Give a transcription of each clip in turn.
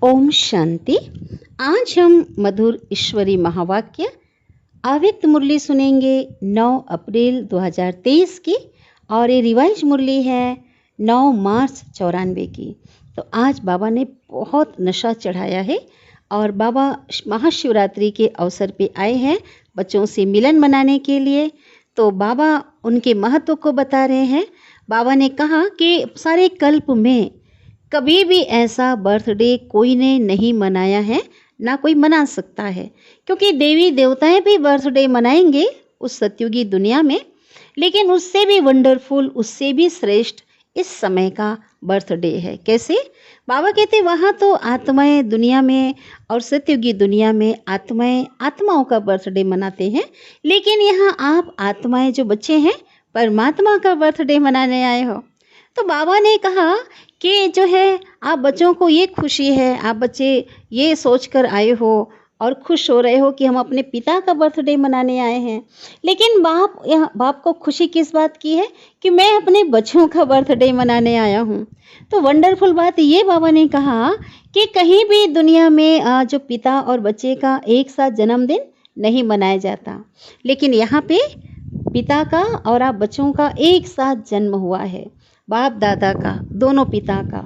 ओम शांति। आज हम मधुर ईश्वरी महावाक्य अव्यक्त मुरली सुनेंगे 9 अप्रैल 2023 की, और ये रिवाइज मुरली है 9 मार्च 94 की। तो आज बाबा ने बहुत नशा चढ़ाया है और बाबा महाशिवरात्रि के अवसर पे आए हैं बच्चों से मिलन मनाने के लिए। तो बाबा उनके महत्व को बता रहे हैं। बाबा ने कहा कि सारे कल्प में कभी भी ऐसा बर्थडे कोई ने नहीं मनाया है, ना कोई मना सकता है, क्योंकि देवी देवताएं भी बर्थडे मनाएंगे उस सतयुगी दुनिया में, लेकिन उससे भी वंडरफुल, उससे भी श्रेष्ठ इस समय का बर्थडे है। कैसे? बाबा कहते वहाँ तो आत्माएं दुनिया में और सतयुगी दुनिया में आत्माएं आत्माओं का बर्थडे मनाते हैं, लेकिन यहाँ आप आत्माएं जो बच्चे हैं परमात्मा का बर्थडे मनाने आए हो। तो बाबा ने कहा कि जो है आप बच्चों को ये खुशी है, आप बच्चे ये सोचकर आए हो और खुश हो रहे हो कि हम अपने पिता का बर्थडे मनाने आए हैं, लेकिन बाप को खुशी किस बात की है कि मैं अपने बच्चों का बर्थडे मनाने आया हूँ। तो वंडरफुल बात ये बाबा ने कहा कि कहीं भी दुनिया में जो पिता और बच्चे का एक साथ जन्मदिन नहीं मनाया जाता, लेकिन यहाँ पे पिता का और आप बच्चों का एक साथ जन्म हुआ है, बाप दादा का, दोनों पिता का,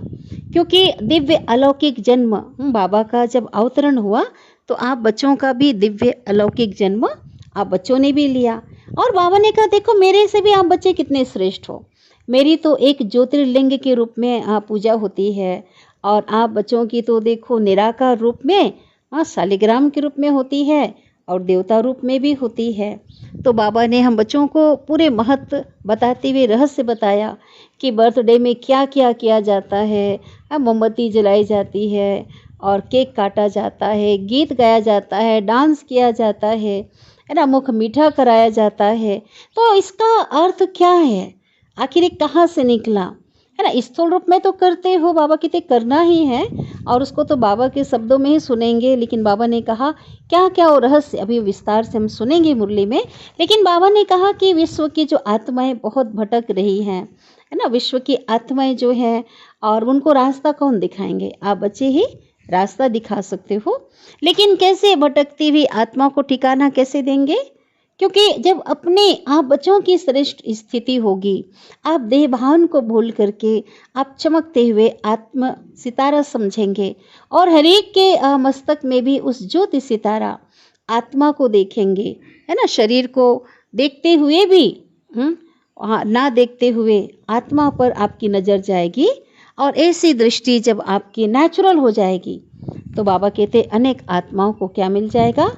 क्योंकि दिव्य अलौकिक जन्म बाबा का जब अवतरण हुआ तो आप बच्चों का भी दिव्य अलौकिक जन्म आप बच्चों ने भी लिया। और बाबा ने कहा देखो मेरे से भी आप बच्चे कितने श्रेष्ठ हो, मेरी तो एक ज्योतिर्लिंग के रूप में पूजा होती है, और आप बच्चों की तो देखो निराकार रूप में शालिग्राम के रूप में होती है और देवता रूप में भी होती है। तो बाबा ने हम बच्चों को पूरे महत्व बताते हुए रहस्य बताया कि बर्थडे में क्या क्या किया जाता है। मोमबत्ती जलाई जाती है और केक काटा जाता है, गीत गाया जाता है, डांस किया जाता है ना, मुख मीठा कराया जाता है। तो इसका अर्थ क्या है, आखिर कहाँ से निकला, है ना? स्थूल रूप में तो करते हो, बाबा कहते करना ही है, और उसको तो बाबा के शब्दों में ही सुनेंगे, लेकिन बाबा ने कहा क्या क्या वो रहस्य अभी विस्तार से हम सुनेंगे मुरली में। लेकिन बाबा ने कहा कि विश्व की जो आत्माएं बहुत भटक रही हैं, है ना, विश्व की आत्माएं जो हैं, और उनको रास्ता कौन दिखाएंगे? आप बच्चे ही रास्ता दिखा सकते हो, लेकिन कैसे भटकती हुई आत्मा को ठिकाना कैसे देंगे? क्योंकि जब अपने आप बच्चों की श्रेष्ठ स्थिति होगी, आप देह भावन को भूल करके आप चमकते हुए आत्म सितारा समझेंगे, और हर एक के मस्तक में भी उस ज्योति सितारा आत्मा को देखेंगे, है ना, शरीर को देखते हुए भी ना देखते हुए आत्मा पर आपकी नज़र जाएगी, और ऐसी दृष्टि जब आपकी नेचुरल हो जाएगी तो बाबा कहते अनेक आत्माओं को क्या मिल जाएगा?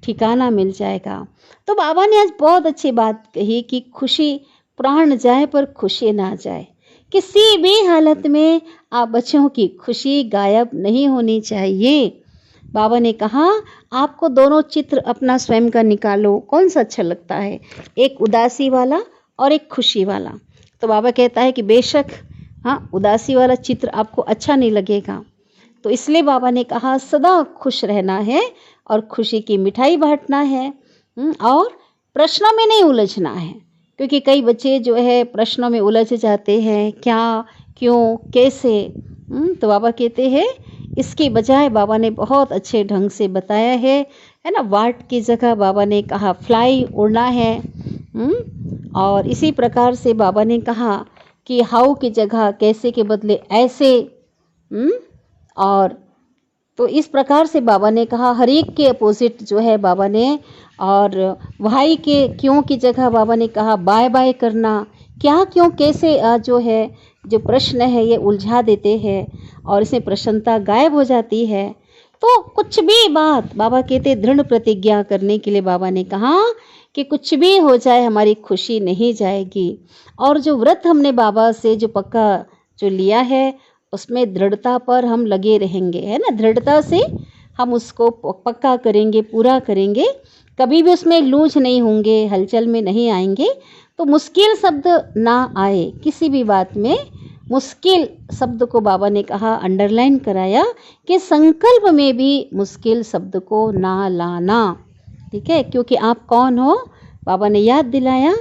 ठिकाना मिल जाएगा। तो बाबा ने आज बहुत अच्छी बात कही कि खुशी प्राण जाए पर खुशी ना जाए, किसी भी हालत में आप बच्चों की खुशी गायब नहीं होनी चाहिए। बाबा ने कहा आपको दोनों चित्र अपना स्वयं का निकालो, कौन सा अच्छा लगता है, एक उदासी वाला और एक खुशी वाला। तो बाबा कहता है कि बेशक उदासी वाला चित्र आपको अच्छा नहीं लगेगा, तो इसलिए बाबा ने कहा सदा खुश रहना है और खुशी की मिठाई बांटना है, और प्रश्नों में नहीं उलझना है, क्योंकि कई बच्चे जो है प्रश्नों में उलझ जाते हैं, क्या, क्यों, कैसे। तो बाबा कहते हैं इसके बजाय बाबा ने बहुत अच्छे ढंग से बताया है ना, वाट की जगह बाबा ने कहा फ्लाई, उड़ना है। और इसी प्रकार से बाबा ने कहा कि हाउ की जगह कैसे के बदले ऐसे। और तो इस प्रकार से बाबा ने कहा हर एक के अपोजिट जो है बाबा ने, और भाई के क्यों की जगह बाबा ने कहा बाय बाय करना, क्या, क्यों, कैसे जो है जो प्रश्न है ये उलझा देते हैं, और इसमें प्रसन्नता गायब हो जाती है। तो कुछ भी बात बाबा कहते दृढ़ प्रतिज्ञा करने के लिए बाबा ने कहा कि कुछ भी हो जाए हमारी खुशी नहीं जाएगी, और जो व्रत हमने बाबा से जो पक्का जो लिया है उसमें दृढ़ता पर हम लगे रहेंगे, है ना, दृढ़ता से हम उसको पक्का करेंगे, पूरा करेंगे, कभी भी उसमें लूज नहीं होंगे, हलचल में नहीं आएंगे। तो मुश्किल शब्द ना आए, किसी भी बात में मुश्किल शब्द को बाबा ने कहा अंडरलाइन कराया कि संकल्प में भी मुश्किल शब्द को ना लाना, ठीक है, क्योंकि आप कौन हो? बाबा ने याद दिलाया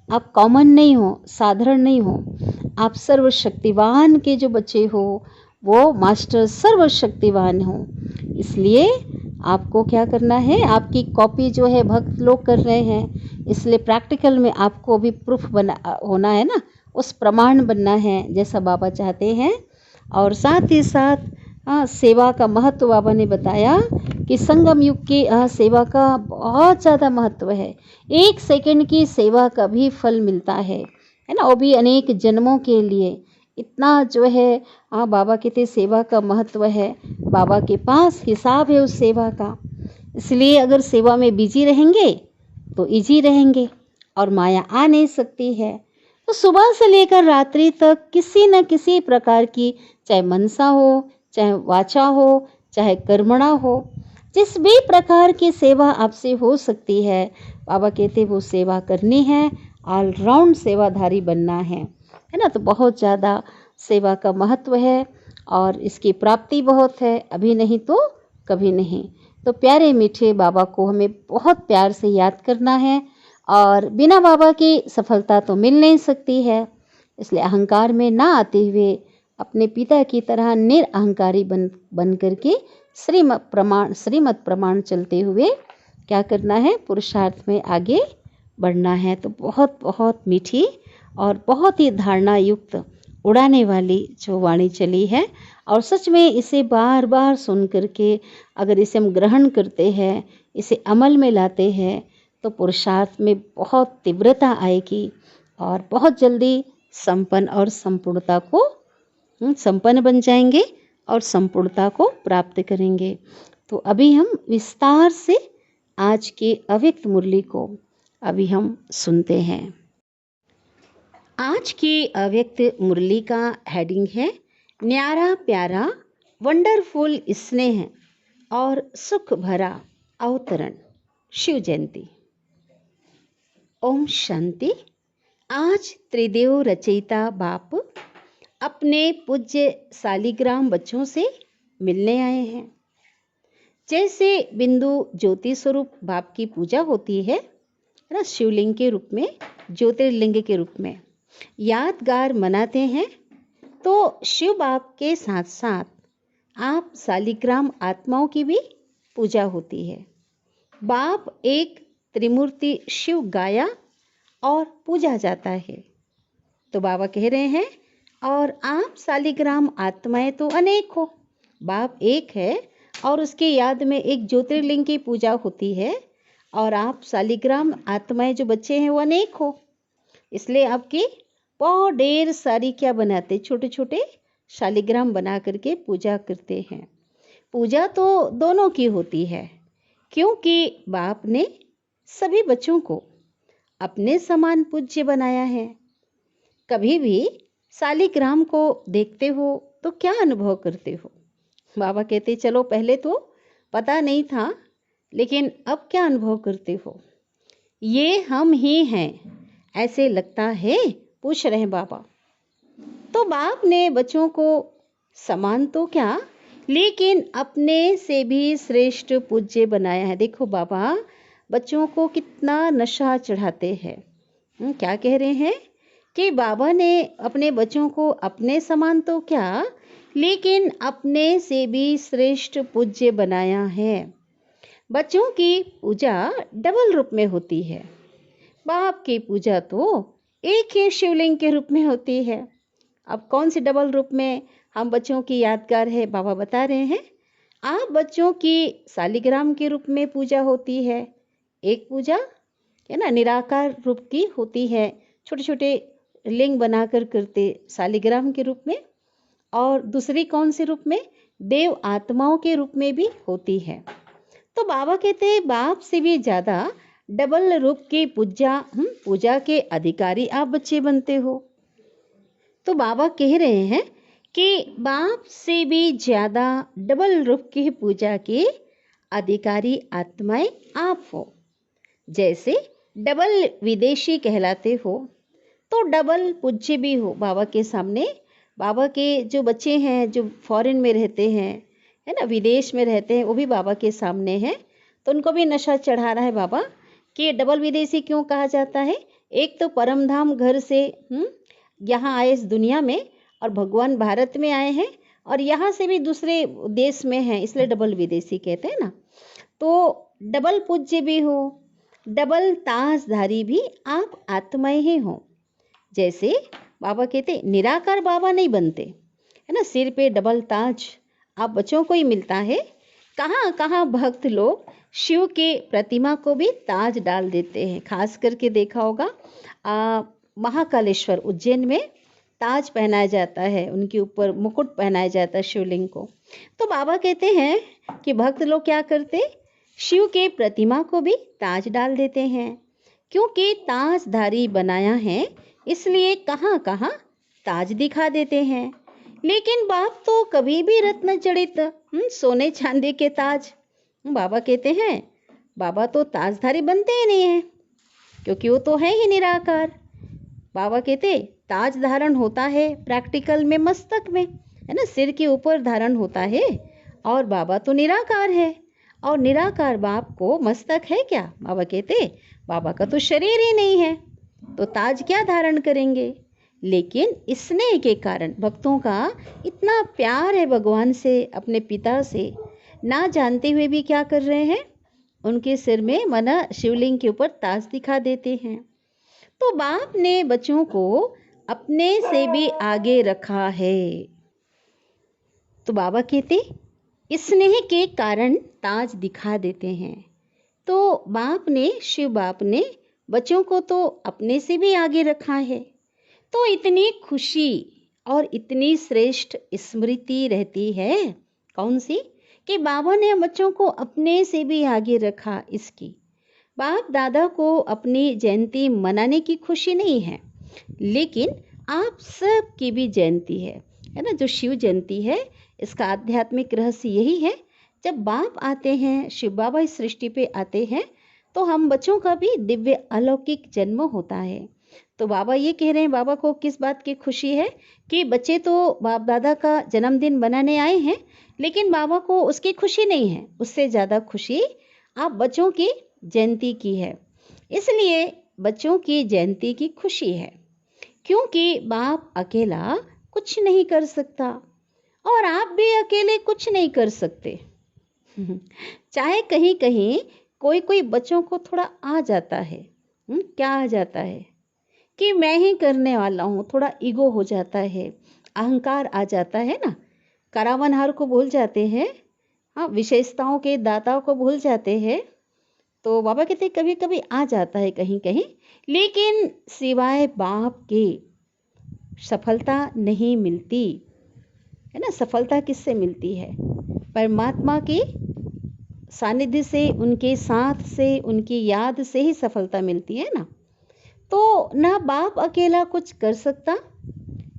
आप कॉमन नहीं हो, साधारण नहीं हो, आप सर्वशक्तिवान के जो बच्चे हो, वो मास्टर सर्वशक्तिवान हो। इसलिए आपको क्या करना है, आपकी कॉपी जो है भक्त लोग कर रहे हैं, इसलिए प्रैक्टिकल में आपको भी प्रूफ बना होना है ना, उस प्रमाण बनना है जैसा बाबा चाहते हैं। और साथ ही साथ सेवा का महत्व बाबा ने बताया कि संगम युग की सेवा का बहुत ज़्यादा महत्व है। 1 सेकंड की सेवा का भी फल मिलता है ना, वो भी अनेक जन्मों के लिए। इतना जो है बाबा कहते सेवा का महत्व है, बाबा के पास हिसाब है उस सेवा का। इसलिए अगर सेवा में बिजी रहेंगे तो इजी रहेंगे और माया आ नहीं सकती है। तो सुबह से लेकर रात्रि तक किसी न किसी प्रकार की, चाहे मनसा हो, चाहे वाचा हो, चाहे कर्मणा हो, जिस भी प्रकार की सेवा आपसे हो सकती है, बाबा कहते वो सेवा करनी है, ऑलराउंड सेवाधारी बनना है ना। तो बहुत ज़्यादा सेवा का महत्व है और इसकी प्राप्ति बहुत है, अभी नहीं तो कभी नहीं। तो प्यारे मीठे बाबा को हमें बहुत प्यार से याद करना है और बिना बाबा की सफलता तो मिल नहीं सकती है। इसलिए अहंकार में ना आते हुए अपने पिता की तरह निरअहंकारी बन करके श्रीमत प्रमाण चलते हुए क्या करना है, पुरुषार्थ में आगे बढ़ना है। तो बहुत बहुत मीठी और बहुत ही धारणा युक्त उड़ाने वाली जो वाणी चली है, और सच में इसे बार बार सुन करके अगर इसे हम ग्रहण करते हैं, इसे अमल में लाते हैं, तो पुरुषार्थ में बहुत तीव्रता आएगी और बहुत जल्दी संपन्न और संपूर्णता को संपन्न बन जाएंगे और संपूर्णता को प्राप्त करेंगे। तो अभी हम विस्तार से आज के अव्यक्त मुरली को अभी हम सुनते हैं। आज की अव्यक्त मुरली का हेडिंग है न्यारा प्यारा वंडरफुल स्नेह और सुख भरा अवतरण, शिव जयंती। ओम शांति। आज त्रिदेव रचयिता बाप अपने पूज्य सालिग्राम बच्चों से मिलने आए हैं। जैसे बिंदु ज्योति स्वरूप बाप की पूजा होती है ना, शिवलिंग के रूप में, ज्योतिर्लिंग के रूप में यादगार मनाते हैं, तो शिव बाप के साथ साथ आप सालिग्राम आत्माओं की भी पूजा होती है। बाप एक त्रिमूर्ति शिव गाया और पूजा जाता है। तो बाबा कह रहे हैं और आप सालिग्राम आत्माएं तो अनेक हो, बाप एक है और उसके याद में एक ज्योतिर्लिंग की पूजा होती है, और आप सालिग्राम आत्माएं जो बच्चे हैं वो अनेक हो। इसलिए आपकी बहुत ढेर सारी क्या बनाते, छोटे छोटे शालिग्राम बना करके पूजा करते हैं। पूजा तो दोनों की होती है, क्योंकि बाप ने सभी बच्चों को अपने समान पूज्य बनाया है। कभी भी सालिग्राम को देखते हो तो क्या अनुभव करते हो? बाबा कहते चलो पहले तो पता नहीं था, लेकिन अब क्या अनुभव करते हो? ये हम ही हैं ऐसे लगता है, पूछ रहे बाबा। तो बाप ने बच्चों को समान तो क्या, लेकिन अपने से भी श्रेष्ठ पूज्य बनाया है। देखो बाबा बच्चों को कितना नशा चढ़ाते हैं। क्या कह रहे हैं कि बाबा ने अपने बच्चों को अपने समान तो क्या, लेकिन अपने से भी श्रेष्ठ पूज्य बनाया है। बच्चों की पूजा डबल रूप में होती है। बाप की पूजा तो एक ही शिवलिंग के रूप में होती है। अब कौन सी डबल रूप में हम बच्चों की यादगार है, बाबा बता रहे हैं। आप बच्चों की सालिग्राम के रूप में पूजा होती है, एक पूजा है ना निराकार रूप की होती है, छोटे छोटे लिंग बनाकर करते सालिग्राम के रूप में, और दूसरी कौन से रूप में, देव आत्माओं के रूप में भी होती है। तो बाबा कहते हैं बाप से भी ज़्यादा डबल रूप की पूजा के अधिकारी आप बच्चे बनते हो। तो बाबा कह रहे हैं कि बाप से भी ज़्यादा डबल रूप की पूजा के अधिकारी आत्माएं आप हो। जैसे डबल विदेशी कहलाते हो, तो डबल पूज्य भी हो बाबा के सामने। बाबा के जो बच्चे हैं जो फॉरेन में रहते हैं, है ना, विदेश में रहते हैं, वो भी बाबा के सामने हैं, तो उनको भी नशा चढ़ा रहा है बाबा कि डबल विदेशी क्यों कहा जाता है। एक तो परमधाम घर से यहाँ आए इस दुनिया में, और भगवान भारत में आए हैं, और यहाँ से भी दूसरे देश में हैं, इसलिए डबल विदेशी कहते हैं ना। तो डबल पूज्य भी हो, डबल ताजधारी भी आप आत्माएं ही हो। जैसे बाबा कहते निराकार बाबा नहीं बनते, है ना, सिर पे डबल ताज आप बच्चों को ही मिलता है। कहाँ कहाँ भक्त लोग शिव के प्रतिमा को भी ताज डाल देते हैं। खास करके देखा होगा महाकालेश्वर उज्जैन में ताज पहनाया जाता है, उनके ऊपर मुकुट पहनाया जाता है शिवलिंग को। तो बाबा कहते हैं कि भक्त लोग क्या करते, शिव के प्रतिमा को भी ताज डाल देते हैं, क्योंकि ताजधारी बनाया है इसलिए कहाँ कहाँ ताज दिखा देते हैं। लेकिन बाप तो कभी भी रत्न जड़ित सोने चांदी के ताज, बाबा कहते हैं बाबा तो ताजधारी बनते ही नहीं है, क्योंकि वो तो है ही निराकार। बाबा कहते ताज धारण होता है प्रैक्टिकल में मस्तक में, है ना, सिर के ऊपर धारण होता है, और बाबा तो निराकार है। और निराकार बाप को मस्तक है क्या? बाबा कहते बाबा का तो शरीर ही नहीं है, तो ताज क्या धारण करेंगे। लेकिन स्नेह के कारण भक्तों का इतना प्यार है भगवान से, अपने पिता से, ना जानते हुए भी क्या कर रहे हैं, उनके सिर में मना शिवलिंग के ऊपर ताज दिखा देते हैं। तो बाप ने बच्चों को अपने से भी आगे रखा है। तो बाबा कहते स्नेह के कारण ताज दिखा देते हैं। तो बाप ने, शिव बाप ने बच्चों को तो अपने से भी आगे रखा है। तो इतनी खुशी और इतनी श्रेष्ठ स्मृति रहती है, कौन सी, कि बाबा ने बच्चों को अपने से भी आगे रखा। इसकी बाप दादा को अपनी जयंती मनाने की खुशी नहीं है, लेकिन आप सब की भी जयंती है ना, जो शिव जयंती है। इसका आध्यात्मिक रहस्य यही है, जब बाप आते हैं, शिव बाबा इस सृष्टि पे आते हैं, तो हम बच्चों का भी दिव्य अलौकिक जन्म होता है। तो बाबा ये कह रहे हैं, बाबा को किस बात की खुशी है कि बच्चे तो बाप दादा का जन्मदिन बनाने आए हैं, लेकिन बाबा को उसकी खुशी नहीं है, उससे ज़्यादा खुशी आप बच्चों की जयंती की है। इसलिए बच्चों की जयंती की खुशी है, क्योंकि बाप अकेला कुछ नहीं कर सकता और आप भी अकेले कुछ नहीं कर सकते। चाहे कहीं कहीं कोई कोई बच्चों को थोड़ा आ जाता है, क्या आ जाता है कि मैं ही करने वाला हूँ, थोड़ा ईगो हो जाता है, अहंकार आ जाता है ना, करावनहार को भूल जाते हैं, हाँ, विशेषताओं के दाताओं को भूल जाते हैं। तो बाबा कहते कभी कभी आ जाता है कहीं कहीं, लेकिन सिवाय बाप के सफलता नहीं मिलती, है ना। सफलता किससे मिलती है? परमात्मा के सानिध्य से, उनके साथ से, उनकी याद से ही सफलता मिलती है ना। तो ना बाप अकेला कुछ कर सकता,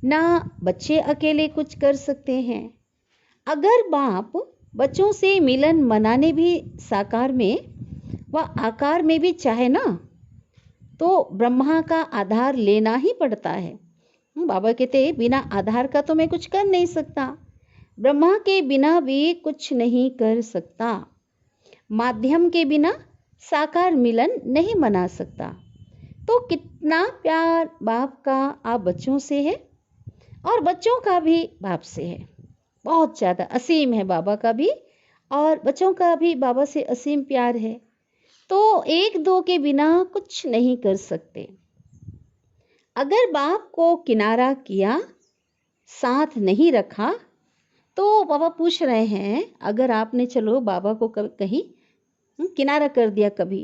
ना बच्चे अकेले कुछ कर सकते हैं। अगर बाप बच्चों से मिलन मनाने भी साकार में व आकार में भी चाहे ना, तो ब्रह्मा का आधार लेना ही पड़ता है। बाबा कहते बिना आधार का तो मैं कुछ कर नहीं सकता, ब्रह्मा के बिना भी कुछ नहीं कर सकता, माध्यम के बिना साकार मिलन नहीं मना सकता। तो कितना प्यार बाप का आप बच्चों से है, और बच्चों का भी बाप से है, बहुत ज़्यादा असीम है बाबा का भी, और बच्चों का भी बाबा से असीम प्यार है। तो एक दो के बिना कुछ नहीं कर सकते। अगर बाप को किनारा किया, साथ नहीं रखा, तो बाबा पूछ रहे हैं, अगर आपने चलो बाबा को कहीं किनारा कर दिया, कभी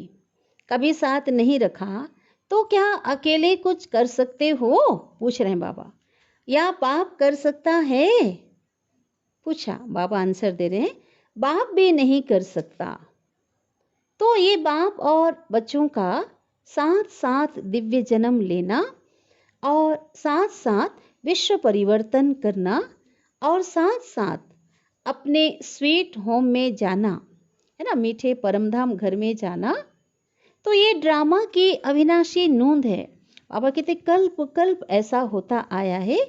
कभी साथ नहीं रखा, तो क्या अकेले कुछ कर सकते हो? पूछ रहे हैं बाबा। या बाप कर सकता है? पूछा, बाबा आंसर दे रहे हैं, बाप भी नहीं कर सकता। तो ये बाप और बच्चों का साथ साथ दिव्य जन्म लेना, और साथ साथ विश्व परिवर्तन करना, और साथ साथ अपने स्वीट होम में जाना, है ना, मीठे परमधाम घर में जाना, तो ये ड्रामा की अविनाशी नूंद है। बाबा कहते कल्प कल्प ऐसा होता आया है,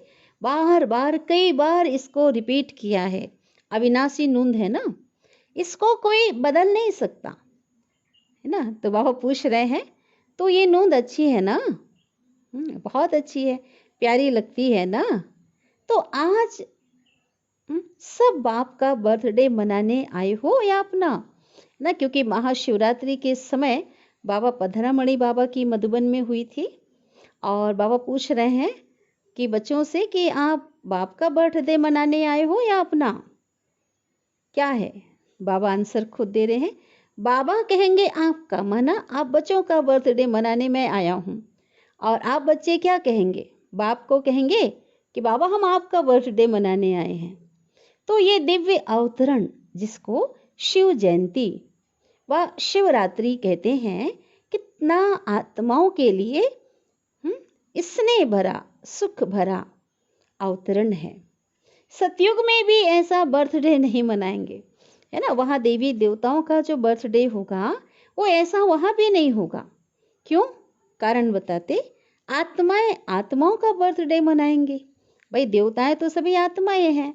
बार बार कई बार इसको रिपीट किया है। अविनाशी नूंद है ना, इसको कोई बदल नहीं सकता, है ना। तो बाबा पूछ रहे हैं, तो ये नूंद अच्छी है ना? बहुत अच्छी है, प्यारी लगती है ना। तो आज सब बाप का बर्थडे मनाने आए हो या अपना ना, क्योंकि महाशिवरात्रि के समय बाबा पधरामणि बाबा की मधुबन में हुई थी और बाबा पूछ रहे हैं कि बच्चों से कि आप बाप का बर्थडे मनाने आए हो या अपना, क्या है। बाबा आंसर खुद दे रहे हैं। बाबा कहेंगे आपका, माना आप बच्चों का बर्थडे मनाने में आया हूँ। और आप बच्चे क्या कहेंगे, बाप को कहेंगे कि बाबा हम आपका बर्थडे मनाने आए हैं। तो ये दिव्य अवतरण जिसको शिव जयंती व शिवरात्रि कहते हैं, कितना आत्माओं के लिए स्नेह भरा सुख भरा अवतरण है। सतयुग में भी ऐसा बर्थडे नहीं मनाएंगे, है ना। वहाँ देवी देवताओं का जो बर्थडे होगा वो ऐसा वहाँ भी नहीं होगा। क्यों? कारण बताते, आत्माएं आत्माओं का बर्थडे मनाएंगे। भाई देवताएं तो सभी आत्माएं हैं,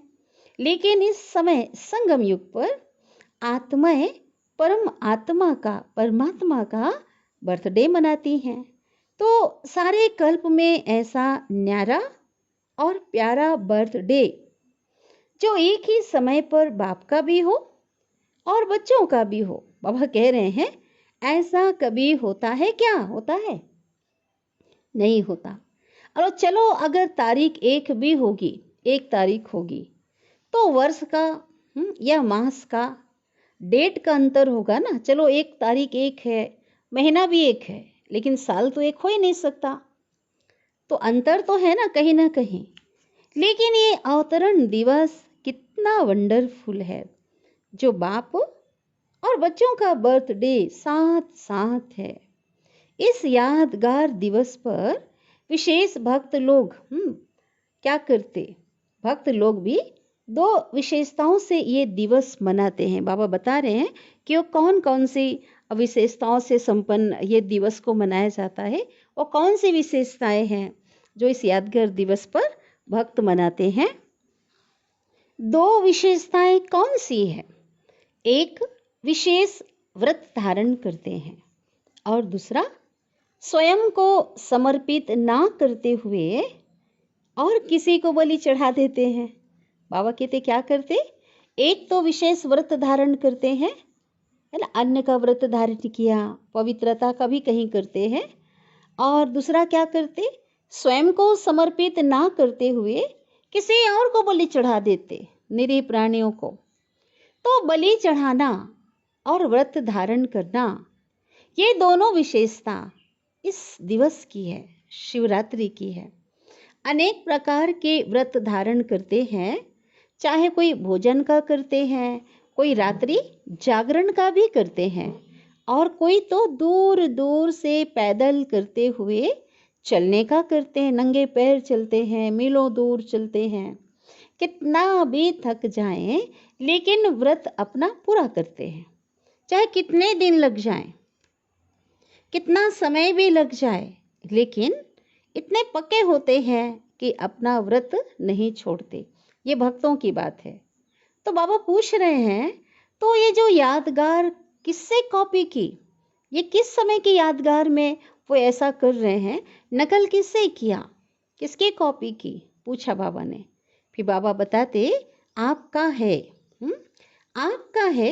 लेकिन इस समय संगम युग पर आत्माएं परम आत्मा का परमात्मा का बर्थडे मनाती हैं। तो सारे कल्प में ऐसा न्यारा और प्यारा बर्थडे जो एक ही समय पर बाप का भी हो और बच्चों का भी हो। बाबा कह रहे हैं ऐसा कभी होता है क्या? होता है? नहीं होता। और चलो अगर तारीख एक भी होगी, एक तारीख होगी, तो वर्ष का या मास का डेट का अंतर होगा ना। चलो एक तारीख एक है, महीना भी एक है, लेकिन साल तो एक हो ही नहीं सकता। तो अंतर तो है ना कहीं ना कहीं। लेकिन ये अवतरण दिवस कितना वंडरफुल है, जो बाप और बच्चों का बर्थडे साथ साथ है। इस यादगार दिवस पर विशेष भक्त लोग क्या करते, भक्त लोग भी दो विशेषताओं से ये दिवस मनाते हैं। बाबा बता रहे हैं कि वो कौन कौन सी विशेषताओं से संपन्न ये दिवस को मनाया जाता है और कौन सी विशेषताएं हैं जो इस यादगार दिवस पर भक्त मनाते हैं। दो विशेषताएं कौन सी है? एक विशेष व्रत धारण करते हैं और दूसरा स्वयं को समर्पित ना करते हुए और किसी को बलि चढ़ा देते हैं। बाबा कहते क्या करते? एक तो विशेष व्रत धारण करते हैं, है ना, अन्न का व्रत धारण किया, पवित्रता का भी कहीं करते हैं। और दूसरा क्या करते? स्वयं को समर्पित ना करते हुए किसी और को बलि चढ़ा देते, निरीह प्राणियों को। तो बलि चढ़ाना और व्रत धारण करना, ये दोनों विशेषता इस दिवस की है, शिवरात्रि की है। अनेक प्रकार के व्रत धारण करते हैं, चाहे कोई भोजन का करते हैं, कोई रात्रि जागरण का भी करते हैं, और कोई तो दूर दूर से पैदल करते हुए चलने का करते हैं, नंगे पैर चलते हैं, मीलों दूर चलते हैं। कितना भी थक जाएं, लेकिन व्रत अपना पूरा करते हैं, चाहे कितने दिन लग जाएं, कितना समय भी लग जाए, लेकिन इतने पक्के होते हैं कि अपना व्रत नहीं छोड़ते। ये भक्तों की बात है। तो बाबा पूछ रहे हैं, तो ये जो यादगार किससे कॉपी की, ये किस समय की यादगार में वो ऐसा कर रहे हैं, नकल किससे किया, किसकी कॉपी की? पूछा बाबा ने। फिर बाबा बताते आपका है, आपका है।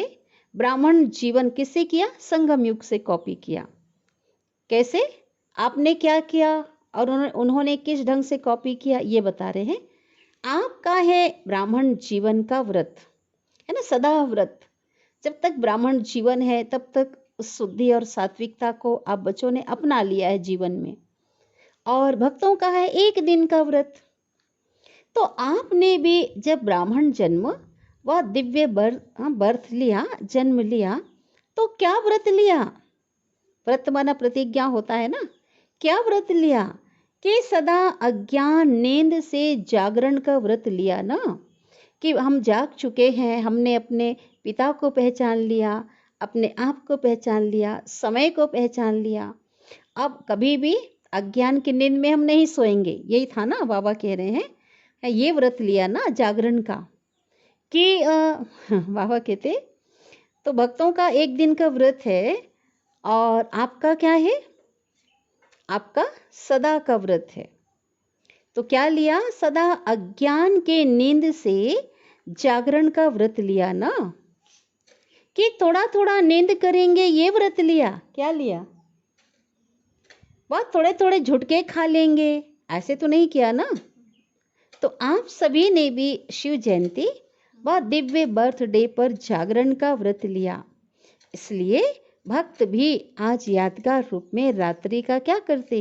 ब्राह्मण जीवन किससे किया? संगम युग से कॉपी किया। कैसे? आपने क्या किया और उन्होंने किस ढंग से कॉपी किया, ये बता रहे हैं। आपका है ब्राह्मण जीवन का व्रत, है ना, सदा व्रत। जब तक ब्राह्मण जीवन है तब तक उस शुद्धि और सात्विकता को आप बच्चों ने अपना लिया है जीवन में। और भक्तों का है एक दिन का व्रत। तो आपने भी जब ब्राह्मण जन्म व दिव्य बर्थ लिया, जन्म लिया, तो क्या व्रत लिया? व्रत माना प्रतिज्ञा होता है ना। क्या व्रत लिया? कि सदा अज्ञान नींद से जागरण का व्रत लिया ना, कि हम जाग चुके हैं, हमने अपने पिता को पहचान लिया, अपने आप को पहचान लिया, समय को पहचान लिया। अब कभी भी अज्ञान की नींद में हम नहीं सोएंगे, यही था ना बाबा कह रहे हैं। ये व्रत लिया ना जागरण का, कि बाबा कहते तो भक्तों का एक दिन का व्रत है और आपका क्या है? आपका सदा का व्रत है। तो क्या लिया? सदा अज्ञान के नींद से जागरण का व्रत लिया ना, कि थोड़ा थोड़ा नींद करेंगे ये व्रत लिया? क्या लिया? बहुत थोड़े थोड़े झुटके खा लेंगे, ऐसे तो नहीं किया ना। तो आप सभी ने भी शिव जयंती व दिव्य बर्थडे पर जागरण का व्रत लिया, इसलिए भक्त भी आज यादगार रूप में रात्रि का क्या करते?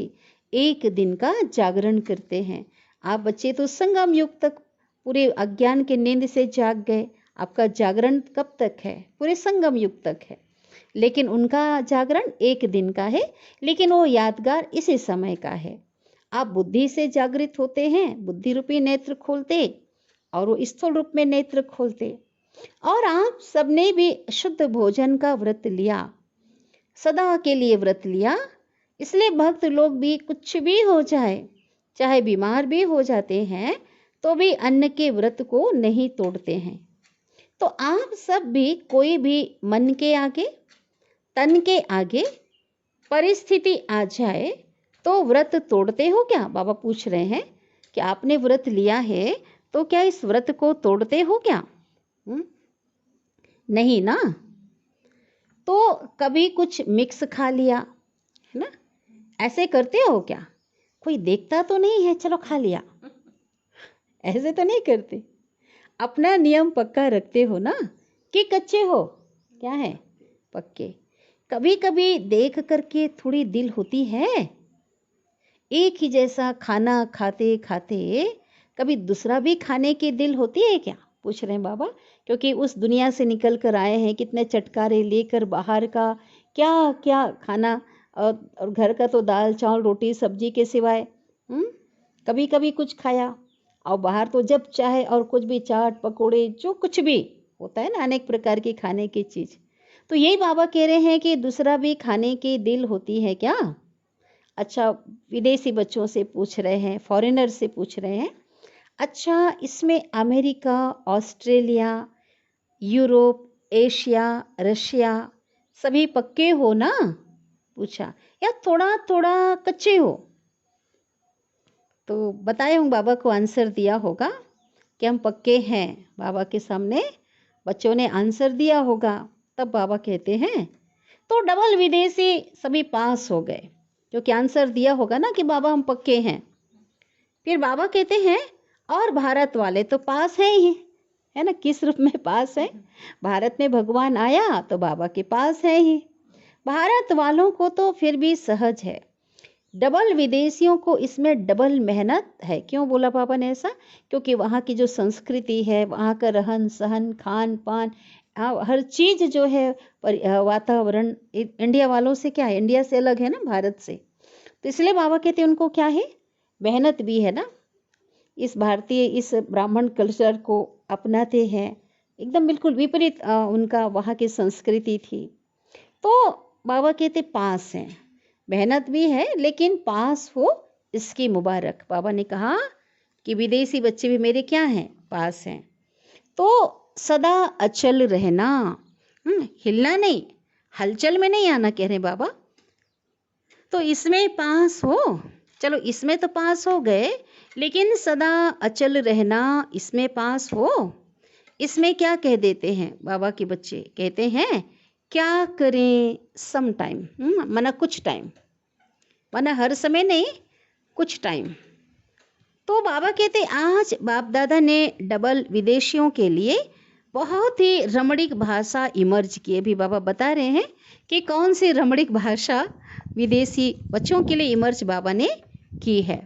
एक दिन का जागरण करते हैं। आप बच्चे तो संगम युग तक पूरे अज्ञान के नींद से जाग गए, आपका जागरण कब तक है? पूरे संगम युग तक है, लेकिन उनका जागरण एक दिन का है, लेकिन वो यादगार इसी समय का है। आप बुद्धि से जागृत होते हैं, बुद्धि रूपी नेत्र खोलते, और वो स्थूल रूप में नेत्र खोलते। और आप सबने भी शुद्ध भोजन का व्रत लिया, सदा के लिए व्रत लिया, इसलिए भक्त लोग भी कुछ भी हो जाए, चाहे बीमार भी हो जाते हैं, तो भी अन्न के व्रत को नहीं तोड़ते हैं। तो आप सब भी कोई भी मन के आगे, तन के आगे परिस्थिति आ जाए तो व्रत तोड़ते हो क्या? बाबा पूछ रहे हैं कि आपने व्रत लिया है तो क्या इस व्रत को तोड़ते हो क्या? नहीं ना। तो कभी कुछ मिक्स खा लिया है ना, ऐसे करते हो क्या? कोई देखता तो नहीं है, चलो खा लिया, ऐसे तो नहीं करते। अपना नियम पक्का रखते हो ना, कि कच्चे हो? क्या है? पक्के। कभी कभी देख करके थोड़ी दिल होती है, एक ही जैसा खाना खाते खाते कभी दूसरा भी खाने की दिल होती है क्या? पूछ रहे हैं बाबा, क्योंकि उस दुनिया से निकल कर आए हैं, कितने चटकारे लेकर बाहर का क्या क्या खाना, और घर का तो दाल चावल रोटी सब्जी के सिवाय कभी कभी कुछ खाया, और बाहर तो जब चाहे और कुछ भी चाट पकोड़े जो कुछ भी होता है ना, अनेक प्रकार की खाने की चीज़। तो यही बाबा कह रहे हैं कि दूसरा भी खाने की दिल होती है क्या? अच्छा, विदेशी बच्चों से पूछ रहे हैं, फॉरेनर से पूछ रहे हैं, अच्छा इसमें America, Australia, Europe, Asia, Russia सभी पक्के हो ना? पूछा, या थोड़ा थोड़ा कच्चे हो? तो बताए हूँ, बाबा को आंसर दिया होगा कि हम पक्के हैं। बाबा के सामने बच्चों ने आंसर दिया होगा, तब बाबा कहते हैं तो डबल विदेशी सभी पास हो गए, क्योंकि आंसर दिया होगा ना कि बाबा हम पक्के हैं। फिर बाबा कहते हैं और भारत वाले तो पास हैं ही, है ना, किस रूप में पास है? भारत में भगवान आया तो बाबा के पास है ही। भारत वालों को तो फिर भी सहज है, डबल विदेशियों को इसमें डबल मेहनत है। क्यों बोला बाबा ने ऐसा? क्योंकि वहाँ की जो संस्कृति है, वहाँ का रहन सहन, खान पान, हर चीज़ जो है, वातावरण इंडिया वालों से क्या है, इंडिया से अलग है ना, भारत से। तो इसलिए बाबा कहते हैं उनको क्या है, मेहनत भी है ना। इस भारतीय, इस ब्राह्मण कल्चर को अपनाते हैं, एकदम बिल्कुल विपरीत उनका वहाँ की संस्कृति थी। तो बाबा कहते पास हैं, मेहनत भी है, लेकिन पास हो इसकी मुबारक। बाबा ने कहा कि विदेशी बच्चे भी मेरे क्या हैं, पास हैं। तो सदा अचल रहना, हिलना नहीं, हलचल में नहीं आना, कह रहे बाबा। तो इसमें पास हो, चलो इसमें तो पास हो गए, लेकिन सदा अचल रहना, इसमें पास हो। इसमें क्या कह देते हैं बाबा के बच्चे? कहते हैं क्या करें, सम टाइम, माना कुछ टाइम, माना हर समय नहीं, कुछ टाइम। तो बाबा कहते आज बाप दादा ने डबल विदेशियों के लिए बहुत ही रमणीक भाषा इमर्ज की। अभी बाबा बता रहे हैं कि कौन सी रमणीक भाषा विदेशी बच्चों के लिए इमर्ज बाबा ने की है।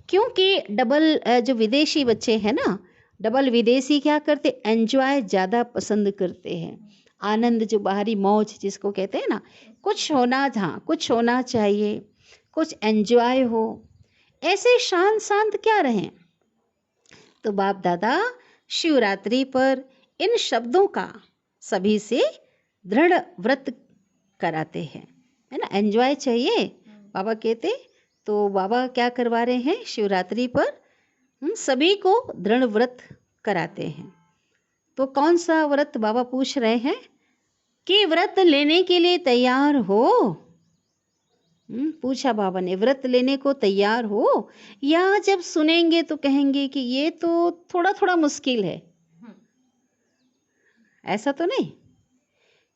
क्योंकि डबल जो विदेशी बच्चे हैं ना, डबल विदेशी क्या करते, एंजॉय ज़्यादा पसंद करते हैं। आनंद, जो बाहरी मौज जिसको कहते हैं ना, कुछ होना, हाँ कुछ होना चाहिए, कुछ एंजॉय हो, ऐसे शांत शांत क्या रहें। तो बाप दादा शिवरात्रि पर इन शब्दों का सभी से दृढ़ व्रत कराते हैं, है ना, एंजॉय चाहिए बाबा कहते। तो बाबा क्या करवा रहे हैं शिवरात्रि पर, सभी को दृढ़ व्रत कराते हैं। तो कौन सा व्रत बाबा पूछ रहे हैं कि व्रत लेने के लिए तैयार हो? पूछा बाबा ने, व्रत लेने को तैयार हो, या जब सुनेंगे तो कहेंगे कि ये तो थोड़ा थोड़ा मुश्किल है, ऐसा तो नहीं।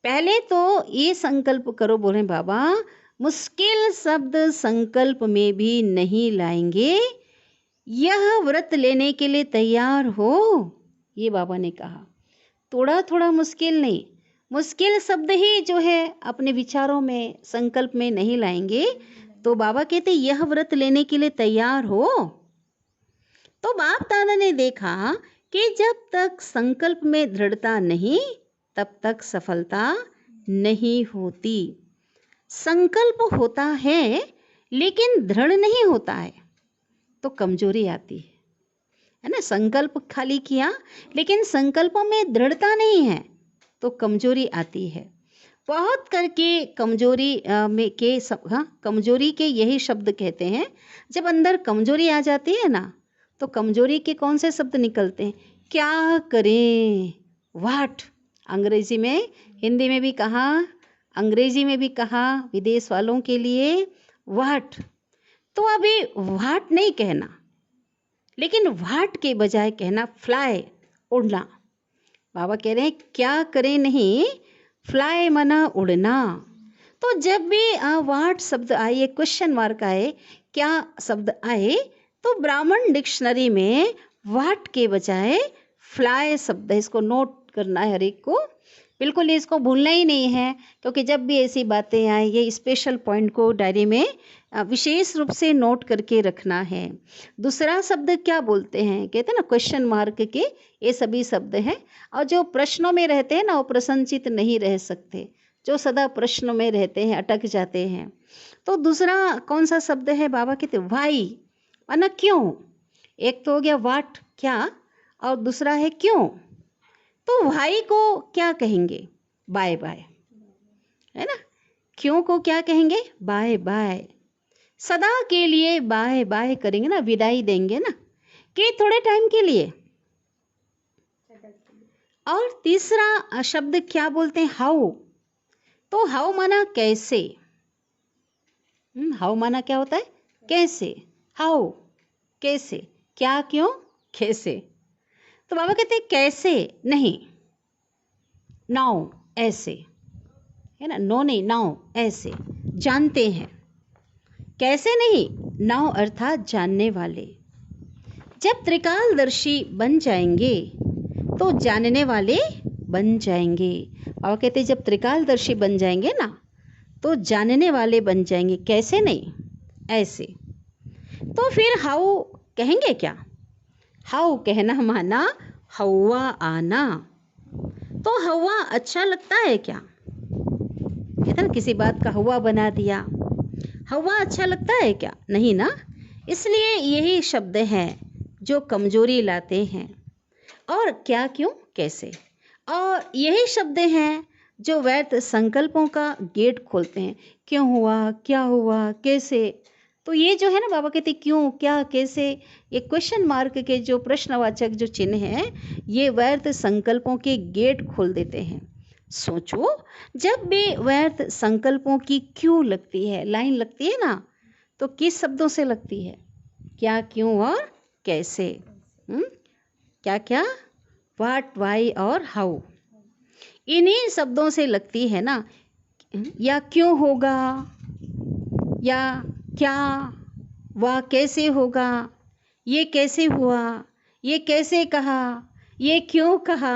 पहले तो ये संकल्प करो, बोले बाबा मुश्किल शब्द संकल्प में भी नहीं लाएंगे, यह व्रत लेने के लिए तैयार हो। ये बाबा ने कहा, थोड़ा थोड़ा मुश्किल नहीं, मुश्किल शब्द ही जो है अपने विचारों में संकल्प में नहीं लाएंगे, तो बाबा कहते यह व्रत लेने के लिए तैयार हो। तो बाप दादा ने देखा कि जब तक संकल्प में दृढ़ता नहीं तब तक सफलता नहीं होती। संकल्प होता है लेकिन दृढ़ नहीं होता है तो कमजोरी आती है ना। संकल्प खाली किया लेकिन संकल्पों में दृढ़ता नहीं है तो कमजोरी आती है। बहुत करके कमजोरी में के कमजोरी के यही शब्द कहते हैं। जब अंदर कमजोरी आ जाती है ना तो कमजोरी के कौन से शब्द निकलते हैं, क्या करें, वाट। अंग्रेजी में, हिंदी में भी कहा, अंग्रेजी में भी कहा विदेश वालों के लिए वाट। तो अभी वाट नहीं कहना, लेकिन वाट के बजाय कहना फ्लाई, उड़ना। बाबा कह रहे हैं क्या करें नहीं, फ्लाई मना उड़ना। तो जब भी वाट शब्द आए, क्वेश्चन मार्क आए, क्या शब्द आए, तो ब्राह्मण डिक्शनरी में वाट के बजाय फ्लाई शब्द है। इसको नोट करना है हर एक को, बिल्कुल इसको भूलना ही नहीं है, क्योंकि जब भी ऐसी बातें आए ये स्पेशल पॉइंट को डायरी में विशेष रूप से नोट करके रखना है। दूसरा शब्द क्या बोलते हैं, कहते हैं ना क्वेश्चन मार्क के, ये सभी शब्द हैं। और जो प्रश्नों में रहते हैं ना वो प्रसन्नचित नहीं रह सकते, जो सदा प्रश्नों में रहते हैं अटक जाते हैं। तो दूसरा कौन सा शब्द है, बाबा कहते वाई, माना क्यों। एक तो हो गया वाट क्या, और दूसरा है क्यों। तो भाई को क्या कहेंगे, बाय बाय, है ना। क्यों को क्या कहेंगे, बाय बाय। सदा के लिए बाय बाय करेंगे ना, विदाई देंगे ना, कि थोड़े टाइम के लिए। और तीसरा शब्द क्या बोलते हैं, हाउ। तो हाउ माना कैसे। हाउ माना क्या होता है, कैसे। हाउ कैसे, क्या क्यों कैसे। तो बाबा कहते हैं कैसे नहीं, नाउ ऐसे, है ना। नो नहीं, नाउ ऐसे, जानते हैं। कैसे नहीं, नाउ अर्थात जानने वाले। जब त्रिकालदर्शी बन जाएंगे तो जानने वाले बन जाएंगे। बाबा कहते हैं जब त्रिकालदर्शी बन जाएंगे ना तो जानने वाले बन जाएंगे। कैसे नहीं, ऐसे। तो फिर हाउ कहेंगे क्या, हाउ कहना माना हवा आना। तो हवा अच्छा लगता है क्या, कहते ना किसी बात का हवा बना दिया, हवा अच्छा लगता है क्या, नहीं ना। इसलिए यही शब्द हैं जो कमजोरी लाते हैं। और क्या क्यों कैसे, और यही शब्द हैं जो व्यर्थ संकल्पों का गेट खोलते हैं। क्यों हुआ, क्या हुआ, कैसे। तो ये जो है ना, बाबा कहते क्यों क्या कैसे, ये क्वेश्चन मार्क के जो प्रश्नवाचक जो चिन्ह हैं ये व्यर्थ संकल्पों के गेट खोल देते हैं। सोचो, जब भी व्यर्थ संकल्पों की क्यों लगती है, लाइन लगती है ना, तो किस शब्दों से लगती है, क्या क्यों और कैसे। क्या क्या, व्हाट वाई और हाउ, इन्हीं शब्दों से लगती है ना। या क्यों होगा, या क्या, वह कैसे होगा, ये कैसे हुआ, ये कैसे कहा, ये क्यों कहा,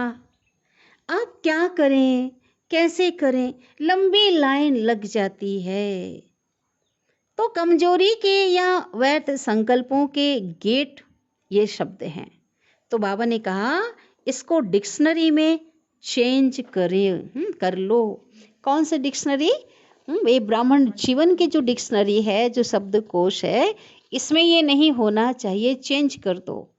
आप क्या करें, कैसे करें, लंबी लाइन लग जाती है। तो कमजोरी के या व्यर्थ संकल्पों के गेट ये शब्द हैं। तो बाबा ने कहा इसको डिक्शनरी में चेंज कर लो। कौन से डिक्शनरी, ये ब्राह्मण जीवन की जो डिक्शनरी है, जो शब्दकोश है, इसमें ये नहीं होना चाहिए, चेंज कर दो।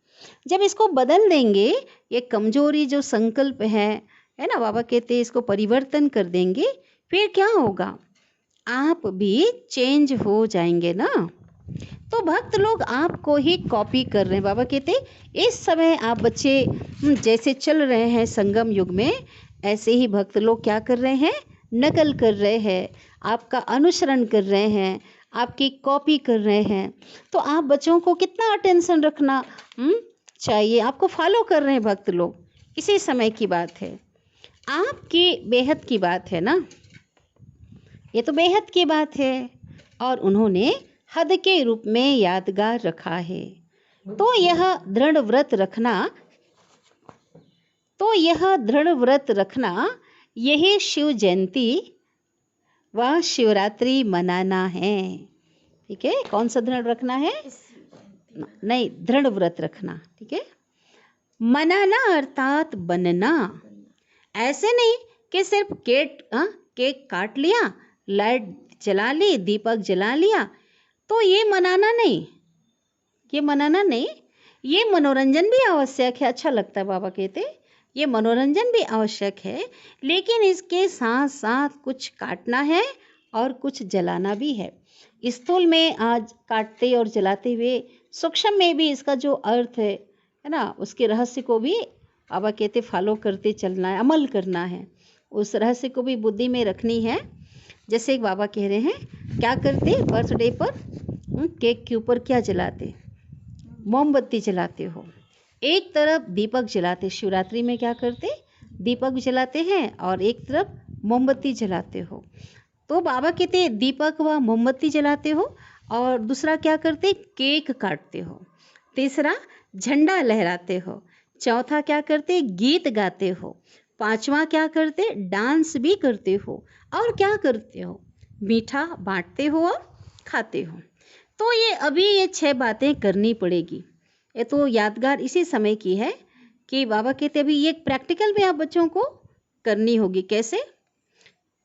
जब इसको बदल देंगे, ये कमजोरी जो संकल्प है ना, बाबा कहते हैं इसको परिवर्तन कर देंगे, फिर क्या होगा, आप भी चेंज हो जाएंगे ना। तो भक्त लोग आपको ही कॉपी कर रहे हैं। बाबा कहते इस समय आप बच्चे जैसे चल रहे हैं संगम युग में, ऐसे ही भक्त लोग क्या कर रहे हैं, नकल कर रहे हैं, आपका अनुसरण कर रहे हैं, आपकी कॉपी कर रहे हैं। तो आप बच्चों को कितना अटेंशन रखना चाहिए, आपको फॉलो कर रहे हैं भक्त लोग, इसी समय की बात है। आपकी बेहद की बात है ना, ये तो बेहद की बात है, और उन्होंने हद के रूप में यादगार रखा है। तो यह दृढ़ व्रत रखना यही शिव जयंती व शिवरात्रि मनाना है। ठीक है, कौन सा दृढ़ रखना है? नहीं, दृढ़ व्रत रखना। ठीक है, मनाना अर्थात बनना। ऐसे नहीं कि सिर्फ केक काट लिया, लाइट जला ली, दीपक जला लिया, तो ये मनाना नहीं, ये मनोरंजन भी आवश्यक है। अच्छा लगता है, बाबा कहते ये मनोरंजन भी आवश्यक है, लेकिन इसके साथ साथ कुछ काटना है और कुछ जलाना भी है। स्थूल में आज काटते और जलाते हुए सूक्ष्म में भी इसका जो अर्थ है ना, उसके रहस्य को भी बाबा कहते फॉलो करते चलना है, अमल करना है, उस रहस्य को भी बुद्धि में रखनी है। जैसे एक बाबा कह रहे हैं, क्या करते बर्थडे पर केक के ऊपर क्या जलाते? मोमबत्ती जलाते हो। एक तरफ दीपक जलाते, शिवरात्रि में क्या करते? दीपक जलाते हैं, और एक तरफ मोमबत्ती जलाते हो। तो बाबा कहते दीपक व मोमबत्ती जलाते हो, और दूसरा क्या करते? केक काटते हो। तीसरा झंडा लहराते हो। चौथा क्या करते? गीत गाते हो। पांचवा क्या करते? डांस भी करते हो। और क्या करते हो? मीठा बांटते हो और खाते हो। तो ये 6 बातें करनी पड़ेगी। ये तो यादगार इसी समय की है कि बाबा कहते अभी ये प्रैक्टिकल में आप बच्चों को करनी होगी। कैसे?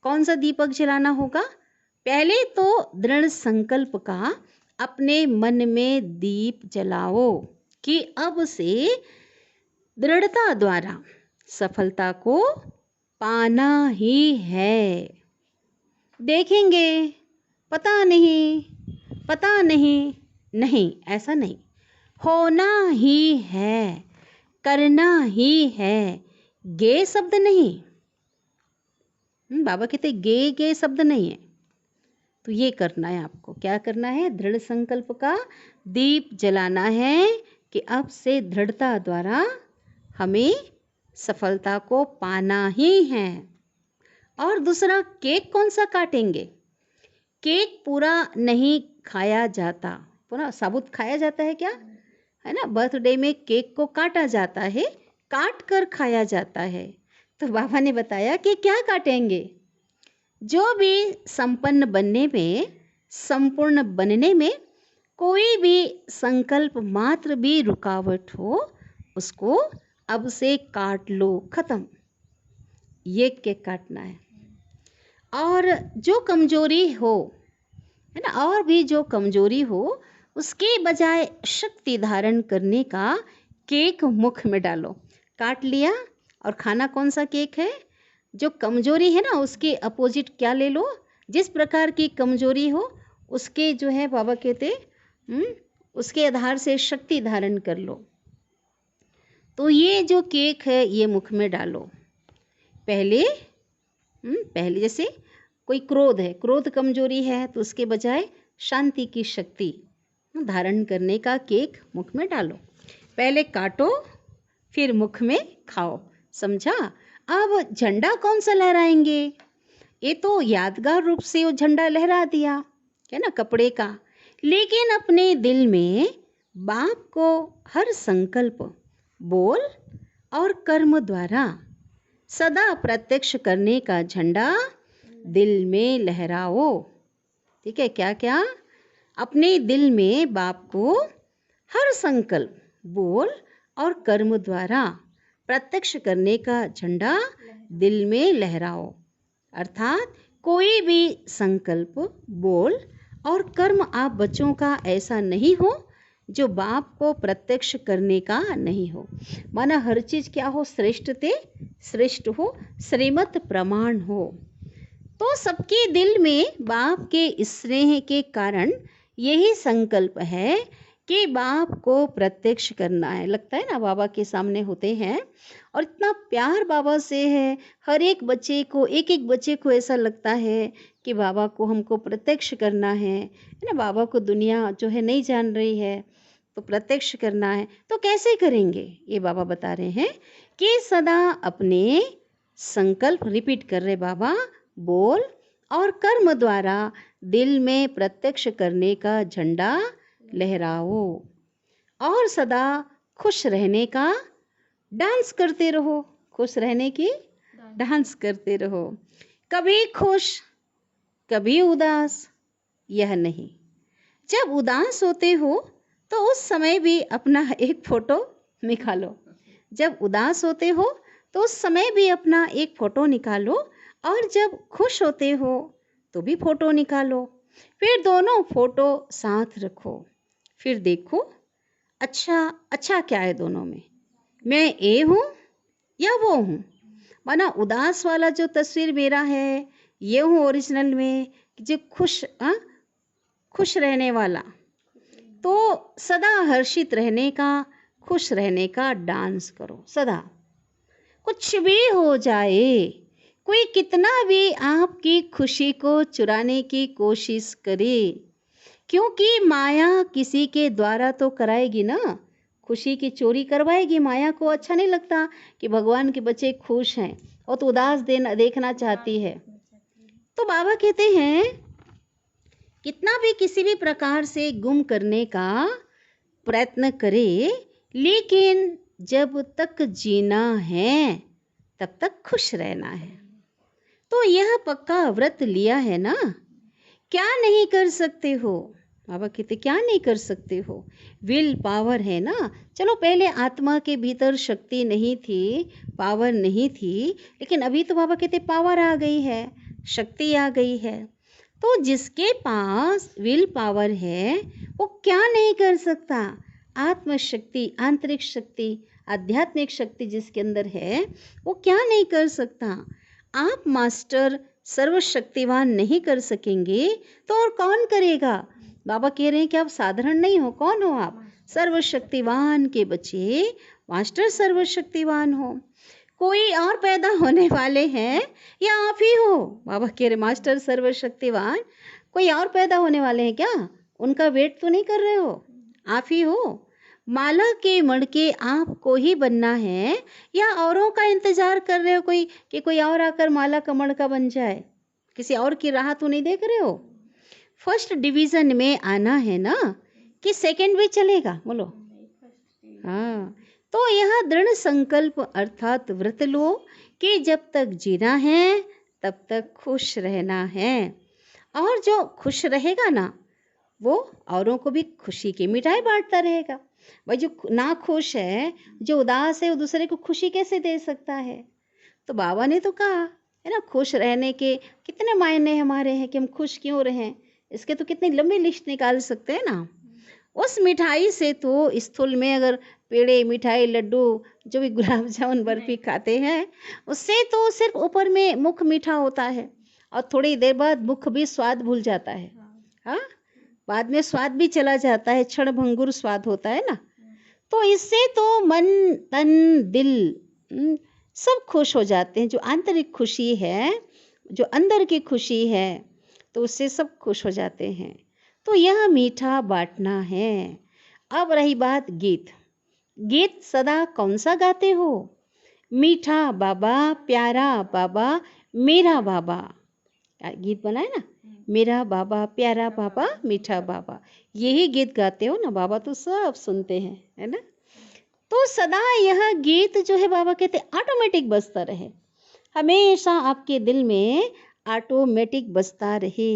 कौन सा दीपक जलाना होगा? पहले तो दृढ़ संकल्प का अपने मन में दीप जलाओ कि अब से दृढ़ता द्वारा सफलता को पाना ही है। देखेंगे, पता नहीं, नहीं, ऐसा नहीं, होना ही है, करना ही है। गे शब्द नहीं, बाबा कहते गे शब्द नहीं है। तो ये करना है आपको। क्या करना है? दृढ़ संकल्प का दीप जलाना है कि अब से दृढ़ता द्वारा हमें सफलता को पाना ही है। और दूसरा, केक कौन सा काटेंगे? केक पूरा नहीं खाया जाता, पूरा साबुत खाया जाता है क्या? है ना, बर्थडे में केक को काटा जाता है, काट कर खाया जाता है। तो बाबा ने बताया कि क्या काटेंगे? जो भी संपन्न बनने में, संपूर्ण बनने में कोई भी संकल्प मात्र भी रुकावट हो, उसको अब से काट लो, खत्म। ये केक काटना है। और जो कमजोरी हो, है ना, और भी जो कमजोरी हो, उसके बजाय शक्ति धारण करने का केक मुख में डालो। काट लिया, और खाना कौन सा केक है? जो कमजोरी है ना, उसके अपोजिट क्या ले लो? जिस प्रकार की कमजोरी हो, उसके जो है बाबा कहते उसके आधार से शक्ति धारण कर लो। तो ये जो केक है ये मुख में डालो। पहले जैसे कोई क्रोध है, क्रोध कमजोरी है, तो उसके बजाय शांति की शक्ति धारण करने का केक मुख में डालो। पहले काटो, फिर मुख में खाओ। समझा? अब झंडा कौन सा लहराएंगे? ये तो यादगार रूप से वो झंडा लहरा दिया है ना, कपड़े का। लेकिन अपने दिल में बाप को हर संकल्प, बोल और कर्म द्वारा सदा प्रत्यक्ष करने का झंडा दिल में लहराओ। ठीक है, क्या क्या? अपने दिल में बाप को हर संकल्प, बोल और कर्म द्वारा प्रत्यक्ष करने का झंडा दिल में लहराओ। अर्थात कोई भी संकल्प, बोल और कर्म आप बच्चों का ऐसा नहीं हो जो बाप को प्रत्यक्ष करने का नहीं हो। माना हर चीज क्या हो? श्रेष्ठ हो, श्रीमत प्रमाण हो। तो सबके दिल में बाप के स्नेह के कारण यही संकल्प है कि बाप को प्रत्यक्ष करना है। लगता है ना, बाबा के सामने होते हैं और इतना प्यार बाबा से है। हर एक बच्चे को, एक एक बच्चे को ऐसा लगता है कि बाबा को हमको प्रत्यक्ष करना है ना। बाबा को दुनिया जो है नहीं जान रही है, तो प्रत्यक्ष करना है। तो कैसे करेंगे? ये बाबा बता रहे हैं कि सदा अपने संकल्प रिपीट कर रहे बाबा, बोल और कर्म द्वारा दिल में प्रत्यक्ष करने का झंडा लहराओ और सदा खुश रहने का डांस करते रहो। खुश रहने की डांस करते रहो। कभी खुश कभी उदास यह नहीं। जब उदास होते हो तो उस समय भी अपना एक फोटो निकालो। जब उदास होते हो तो उस समय भी अपना एक फोटो निकालो और जब खुश होते हो तो भी फोटो निकालो। फिर दोनों फोटो साथ रखो। फिर देखो अच्छा क्या है दोनों में, मैं ए हूँ या वो हूँ। माना उदास वाला जो तस्वीर मेरा है ये हूँ ओरिजिनल में, जो खुश रहने वाला। तो सदा हर्षित रहने का, खुश रहने का डांस करो सदा। कुछ भी हो जाए, कोई कितना भी आपकी खुशी को चुराने की कोशिश करे, क्योंकि माया किसी के द्वारा तो कराएगी ना, खुशी की चोरी करवाएगी। माया को अच्छा नहीं लगता कि भगवान के बच्चे खुश हैं, और तो उदास देखना चाहती है। तो बाबा कहते हैं कितना भी किसी भी प्रकार से गुम करने का प्रयत्न करे, लेकिन जब तक जीना है तब तक खुश रहना है। तो यह पक्का व्रत लिया है ना, क्या नहीं कर सकते हो। बाबा कहते क्या नहीं कर सकते हो, विल पावर है ना। चलो पहले आत्मा के भीतर शक्ति नहीं थी, पावर नहीं थी, लेकिन अभी तो बाबा कहते पावर आ गई है, शक्ति आ गई है। तो जिसके पास विल पावर है वो क्या नहीं कर सकता। आत्मशक्ति, आंतरिक शक्ति, आध्यात्मिक शक्ति जिसके अंदर है वो क्या नहीं कर सकता। आप मास्टर सर्वशक्तिवान नहीं कर सकेंगे तो और कौन करेगा। बाबा कह रहे हैं कि आप साधारण नहीं हो। कौन हो आप? सर्वशक्तिवान के बच्चे, मास्टर सर्वशक्तिवान हो। कोई और पैदा होने वाले हैं या आप ही हो। बाबा कह रहे मास्टर सर्वशक्तिवान, कोई और पैदा होने वाले हैं क्या? उनका वेट तो नहीं कर रहे हो, आप ही हो। माला के मड़के आपको ही बनना है या औरों का इंतजार कर रहे हो कोई कि कोई और आकर माला का मड़का बन जाए? किसी और की राह तो नहीं देख रहे हो। फर्स्ट डिवीजन में आना है ना, कि सेकंड भी चलेगा? बोलो हाँ। तो यह दृढ़ संकल्प अर्थात व्रत लो कि जब तक जीना है तब तक खुश रहना है, और जो खुश रहेगा ना वो औरों को भी खुशी की मिठाई बांटता रहेगा। भाई जो ना खुश है, जो उदास है, वो दूसरे को खुशी कैसे दे सकता है। तो बाबा ने तो कहा है ना, खुश रहने के कितने मायने हमारे हैं कि हम खुश क्यों रहें। इसके तो कितनी लंबी लिस्ट निकाल सकते हैं ना। उस मिठाई से तो स्थूल में अगर पेड़े, मिठाई, लड्डू, जो भी गुलाब जामुन, बर्फी खाते हैं, उससे तो सिर्फ ऊपर में मुख मीठा होता है और थोड़ी देर बाद मुख भी स्वाद भूल जाता है। हाँ, बाद में स्वाद भी चला जाता है, क्षण भंगुर स्वाद होता है ना। तो इससे तो मन, तन, दिल सब खुश हो जाते हैं। जो आंतरिक खुशी है, जो अंदर की खुशी है, तो उससे सब खुश हो जाते हैं। तो यह मीठा बांटना है। अब रही बात गीत। गीत सदा कौन सा गाते हो? मीठा बाबा, प्यारा बाबा, मेरा बाबा। गीत बना है ना, मेरा बाबा, प्यारा बाबा, मीठा बाबा। यही गीत गाते हो ना। बाबा तो सब सुनते हैं, है ना। तो सदा यह गीत जो है बाबा कहते ऑटोमेटिक बजता रहे, हमेशा आपके दिल में ऑटोमेटिक बजता रहे।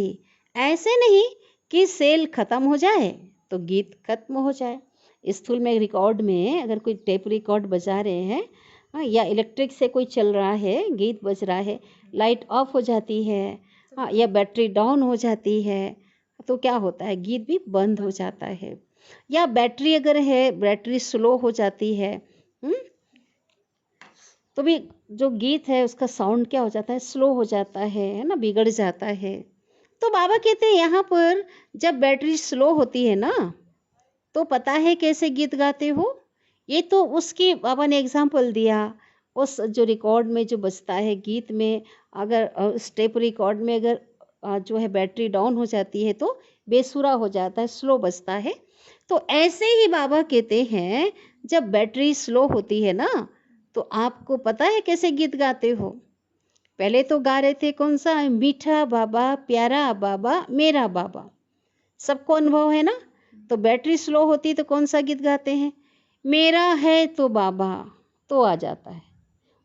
ऐसे नहीं कि सेल खत्म हो जाए तो गीत खत्म हो जाए। स्थूल में रिकॉर्ड में अगर कोई टेप रिकॉर्ड बजा रहे हैं, या इलेक्ट्रिक से कोई चल रहा है, गीत बज रहा है, लाइट ऑफ हो जाती है, या बैटरी डाउन हो जाती है, तो क्या होता है, गीत भी बंद हो जाता है। या बैटरी अगर है, बैटरी स्लो हो जाती है, तो भी जो गीत है उसका साउंड क्या हो जाता है, स्लो हो जाता है ना, बिगड़ जाता है। तो बाबा कहते हैं यहाँ पर जब बैटरी स्लो होती है ना, तो पता है कैसे गीत गाते हो। ये तो उसकी बाबा ने एग्जाम्पल दिया। उस जो रिकॉर्ड में जो बजता है गीत में, अगर स्टेप रिकॉर्ड में अगर जो है बैटरी डाउन हो जाती है तो बेसुरा हो जाता है, स्लो बजता है। तो ऐसे ही बाबा कहते हैं जब बैटरी स्लो होती है ना, तो आपको पता है कैसे गीत गाते हो। पहले तो गा रहे थे कौन सा, मीठा बाबा प्यारा बाबा मेरा बाबा, सबको अनुभव है ना। तो बैटरी स्लो होती तो कौन सा गीत गाते हैं, मेरा है तो बाबा, तो आ जाता है।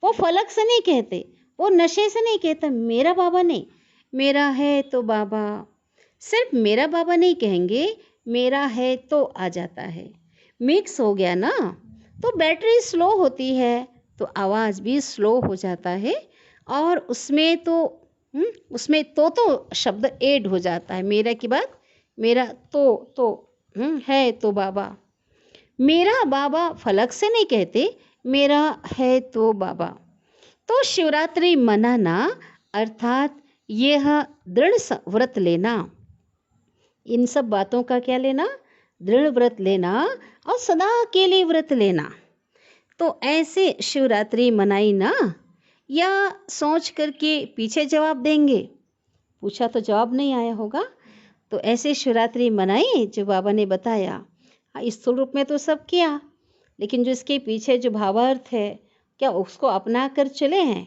वो फलक से नहीं कहते, वो नशे से नहीं कहता, मेरा बाबा नहीं, मेरा है तो बाबा। सिर्फ मेरा बाबा नहीं कहेंगे, मेरा है तो आ जाता है। मिक्स हो गया ना, तो बैटरी स्लो होती है तो आवाज़ भी स्लो हो जाता है। और उसमें उसमें तो शब्द ऐड हो जाता है। मेरा की बात, मेरा तो है तो बाबा, मेरा बाबा फलक से नहीं कहते, मेरा है तो बाबा। तो शिवरात्रि मनाना अर्थात यह दृढ़ व्रत लेना, इन सब बातों का क्या लेना, दृढ़ व्रत लेना और सदा के लिए व्रत लेना। तो ऐसे शिवरात्रि मनाई ना, या सोच करके पीछे जवाब देंगे, पूछा तो जवाब नहीं आया होगा। तो ऐसे शिवरात्रि मनाई जो बाबा ने बताया, इस स्थूल रूप में तो सब किया, लेकिन जो इसके पीछे जो भावार्थ है, क्या उसको अपना कर चले हैं।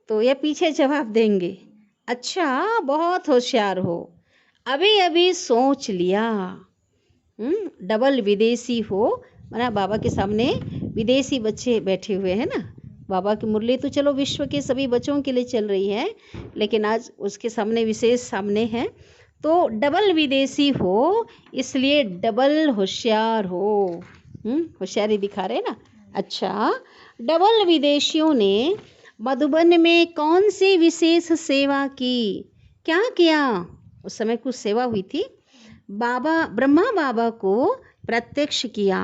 तो यह पीछे जवाब देंगे, अच्छा बहुत होशियार हो, अभी अभी सोच लिया। डबल विदेशी हो, माना बाबा के सामने विदेशी बच्चे बैठे हुए हैं ना। बाबा की मुरली तो चलो विश्व के सभी बच्चों के लिए चल रही है, लेकिन आज उसके सामने विशेष सामने है। तो डबल विदेशी हो, इसलिए डबल होशियार हो। होशियारी दिखा रहे ना। अच्छा, डबल विदेशियों ने मधुबन में कौन सी विशेष सेवा की, क्या किया। उस समय कुछ सेवा हुई थी। बाबा ब्रह्मा बाबा को प्रत्यक्ष किया,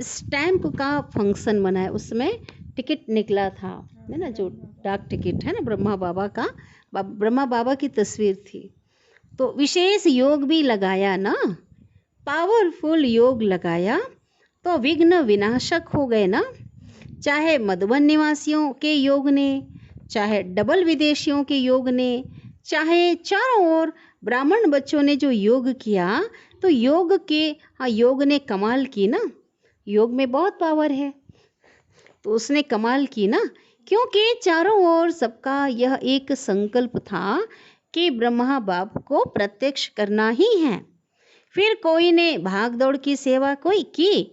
स्टैंप का फंक्शन मनाया। उसमें टिकट निकला था, है ना, जो डाक टिकट है ना ब्रह्मा बाबा का, ब्रह्मा बाबा की तस्वीर थी। तो विशेष योग भी लगाया ना, पावरफुल योग लगाया, तो विघ्न विनाशक हो गए ना। चाहे मधुबन निवासियों के योग ने, चाहे डबल विदेशियों के योग ने, चाहे चारों ओर ब्राह्मण बच्चों ने जो योग किया, तो योग ने कमाल की ना। योग में बहुत पावर है, तो उसने कमाल की ना, क्योंकि चारों ओर सबका यह एक संकल्प था कि ब्रह्मा बाप को प्रत्यक्ष करना ही है। फिर कोई ने भाग दौड़ की सेवा कोई की,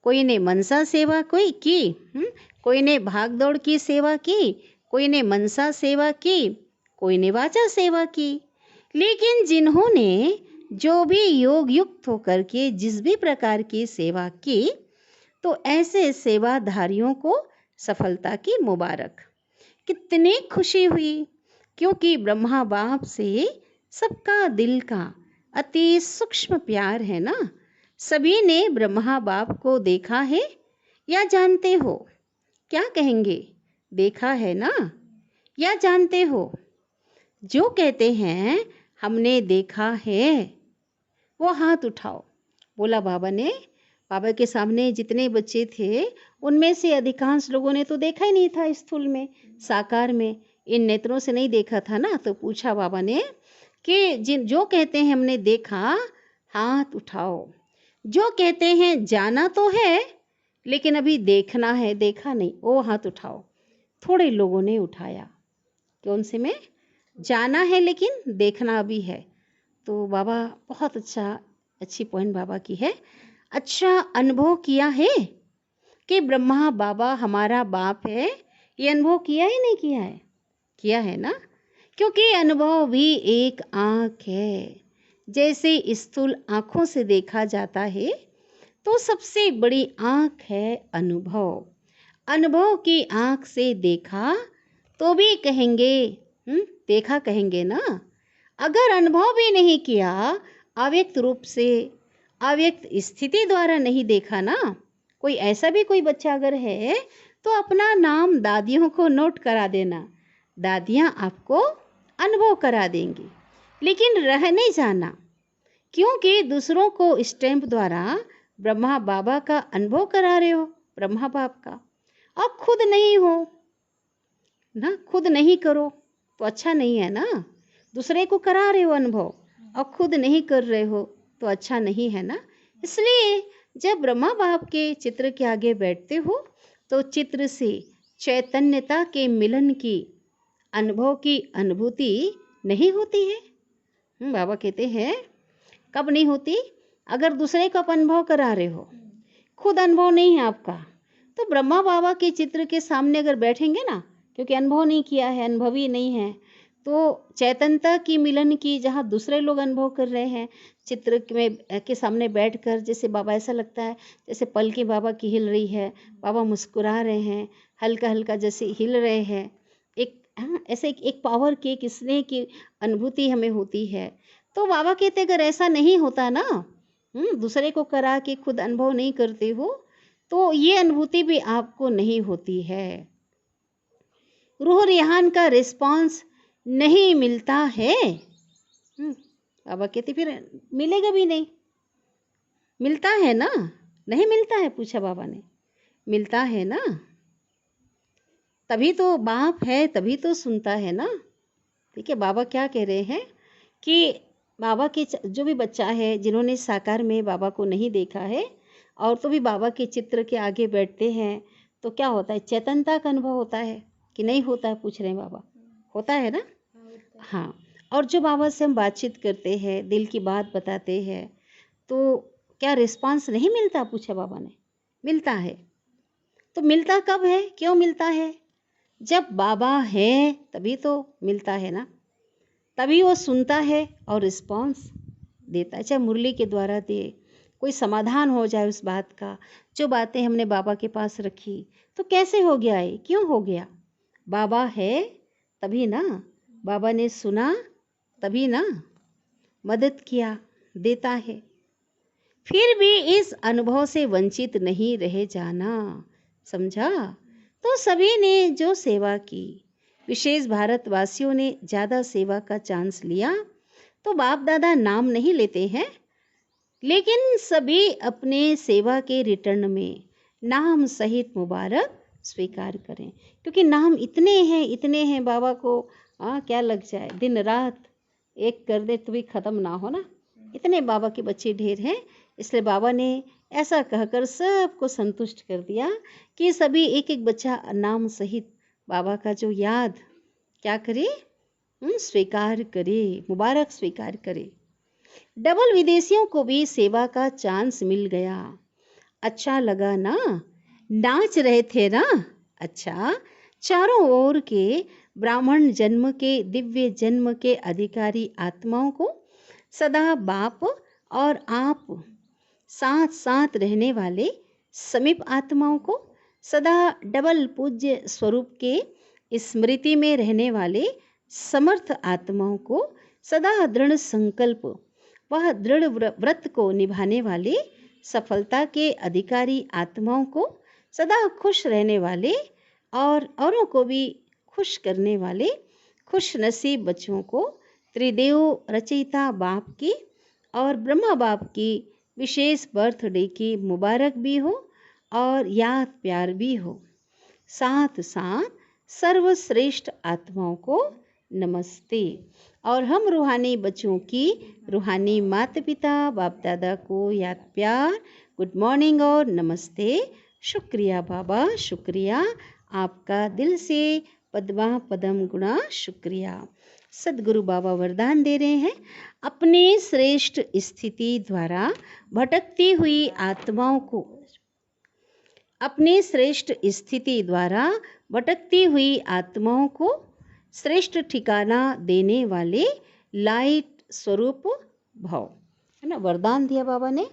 कोई ने मनसा सेवा कोई की, कोई ने भाग दौड़ की सेवा की, कोई ने मनसा सेवा की, कोई ने वाचा सेवा की। लेकिन जिन्होंने जो भी योग युक्त होकर के जिस भी प्रकार की सेवा की, तो ऐसे सेवाधारियों को सफलता की मुबारक। कितनी खुशी हुई, क्योंकि ब्रह्मा बाप से सबका दिल का अति सूक्ष्म प्यार है ना। सभी ने ब्रह्मा बाप को देखा है या जानते हो, क्या कहेंगे, देखा है ना या जानते हो। जो कहते हैं हमने देखा है, वो हाथ उठाओ। बोला बाबा ने। बाबा के सामने जितने बच्चे थे, उनमें से अधिकांश लोगों ने तो देखा ही नहीं था स्थूल में, साकार में, इन नेत्रों से नहीं देखा था ना। तो पूछा बाबा ने कि जो कहते हैं हमने देखा, हाथ उठाओ। जो कहते हैं जाना तो है, लेकिन अभी देखना है, देखा नहीं, वो हाथ उठाओ। थोड़े लोगों ने उठाया। कौन से में, जाना है लेकिन देखना अभी है। तो बाबा बहुत अच्छी पॉइंट बाबा की है। अच्छा अनुभव किया है कि ब्रह्मा बाबा हमारा बाप है, ये अनुभव किया ही नहीं किया है, किया है ना। क्योंकि अनुभव भी एक आँख है। जैसे स्थूल आँखों से देखा जाता है, तो सबसे बड़ी आँख है अनुभव। अनुभव की आँख से देखा तो भी कहेंगे, देखा कहेंगे ना। अगर अनुभव भी नहीं किया, अव्यक्त रूप से, अव्यक्त स्थिति द्वारा नहीं देखा ना, कोई ऐसा भी कोई बच्चा अगर है, तो अपना नाम दादियों को नोट करा देना, दादियाँ आपको अनुभव करा देंगी। लेकिन रह नहीं जाना, क्योंकि दूसरों को स्टैंप द्वारा ब्रह्मा बाबा का अनुभव करा रहे हो, ब्रह्मा बाप का, और खुद नहीं हो ना, खुद नहीं करो तो अच्छा नहीं है ना। दूसरे को करा रहे हो अनुभव और खुद नहीं कर रहे हो तो अच्छा नहीं है ना। इसलिए जब ब्रह्मा बाप के चित्र के आगे बैठते हो, तो चित्र से चैतन्यता के मिलन की अनुभव की अनुभूति नहीं होती है। बाबा कहते हैं कब नहीं होती? अगर दूसरे को आप अनुभव करा रहे हो, खुद अनुभव नहीं है आपका, तो ब्रह्मा बाबा के चित्र के सामने अगर बैठेंगे ना, क्योंकि अनुभव नहीं किया है, अनुभवी नहीं है, तो चैतन्यता की मिलन की जहाँ दूसरे लोग अनुभव कर रहे हैं, चित्र में के सामने बैठकर, जैसे बाबा ऐसा लगता है जैसे पलकें बाबा की हिल रही है, बाबा मुस्कुरा रहे हैं, हल्का हल्का जैसे हिल रहे हैं, एक ऐसे एक पावर की, एक स्नेह की अनुभूति हमें होती है। तो बाबा कहते अगर ऐसा नहीं होता ना, दूसरे को करा के खुद अनुभव नहीं करते हो, तो ये अनुभूति भी आपको नहीं होती है। रूह रिहान का रिस्पांस नहीं मिलता है। बाबा कहते फिर मिलेगा भी नहीं। मिलता है ना? नहीं मिलता है? पूछा बाबा ने। मिलता है ना? तभी तो बाप है, तभी तो सुनता है ना। ठीक है, बाबा क्या कह रहे हैं कि बाबा के जो भी बच्चा है जिन्होंने साकार में बाबा को नहीं देखा है और तो भी बाबा के चित्र के आगे बैठते हैं, तो क्या होता है? चैतन्यता का अनुभव होता है कि नहीं होता है? पूछ रहे हैं बाबा। होता है ना? हाँ। और जो बाबा से हम बातचीत करते हैं, दिल की बात बताते हैं, तो क्या रिस्पांस नहीं मिलता? पूछा बाबा ने। मिलता है। तो मिलता कब है? क्यों मिलता है? जब बाबा है तभी तो मिलता है ना, तभी वो सुनता है और रिस्पॉन्स देता है, चाहे मुरली के द्वारा दे, कोई समाधान हो जाए उस बात का। जो बातें हमने बाबा के पास रखी, तो कैसे हो गया है, क्यों हो गया? बाबा है तभी ना, बाबा ने सुना तभी ना, मदद किया, देता है। फिर भी इस अनुभव से वंचित नहीं रह जाना, समझा? तो सभी ने जो सेवा की, विशेष भारतवासियों ने ज़्यादा सेवा का चांस लिया, तो बाप दादा नाम नहीं लेते हैं, लेकिन सभी अपने सेवा के रिटर्न में नाम सहित मुबारक स्वीकार करें। क्योंकि नाम इतने हैं बाबा को, क्या लग जाए, दिन रात एक कर दे तो भी ख़त्म ना हो ना, इतने बाबा के बच्चे ढेर हैं। इसलिए बाबा ने ऐसा कहकर सबको संतुष्ट कर दिया कि सभी एक एक बच्चा नाम सहित बाबा का जो याद क्या करे, स्वीकार करे, मुबारक स्वीकार करे। डबल विदेशियों को भी सेवा का चांस मिल गया। अच्छा लगा ना? नाच रहे थे ना? अच्छा, चारों ओर के ब्राह्मण जन्म के, दिव्य जन्म के अधिकारी आत्माओं को सदा बाप और आप साथ साथ रहने वाले समीप आत्माओं को, सदा डबल पूज्य स्वरूप के स्मृति में रहने वाले समर्थ आत्माओं को, सदा दृढ़ संकल्प वह दृढ़ व्रत को निभाने वाले सफलता के अधिकारी आत्माओं को, सदा खुश रहने वाले और औरों को भी खुश करने वाले खुश नसीब बच्चों को त्रिदेव रचयिता बाप की और ब्रह्मा बाप की विशेष बर्थडे की मुबारक भी हो और याद प्यार भी हो। साथ साथ सर्वश्रेष्ठ आत्माओं को नमस्ते। और हम रूहानी बच्चों की रूहानी माता पिता बाप दादा को याद प्यार, गुड मॉर्निंग और नमस्ते। शुक्रिया बाबा, शुक्रिया आपका, दिल से पद्मा पदम गुणा शुक्रिया। सदगुरु बाबा वरदान दे रहे हैं, अपने श्रेष्ठ स्थिति द्वारा भटकती हुई आत्माओं को, अपने श्रेष्ठ स्थिति द्वारा भटकती हुई आत्माओं को श्रेष्ठ ठिकाना देने वाले लाइट स्वरूप भाव, है ना, वरदान दिया बाबा ने।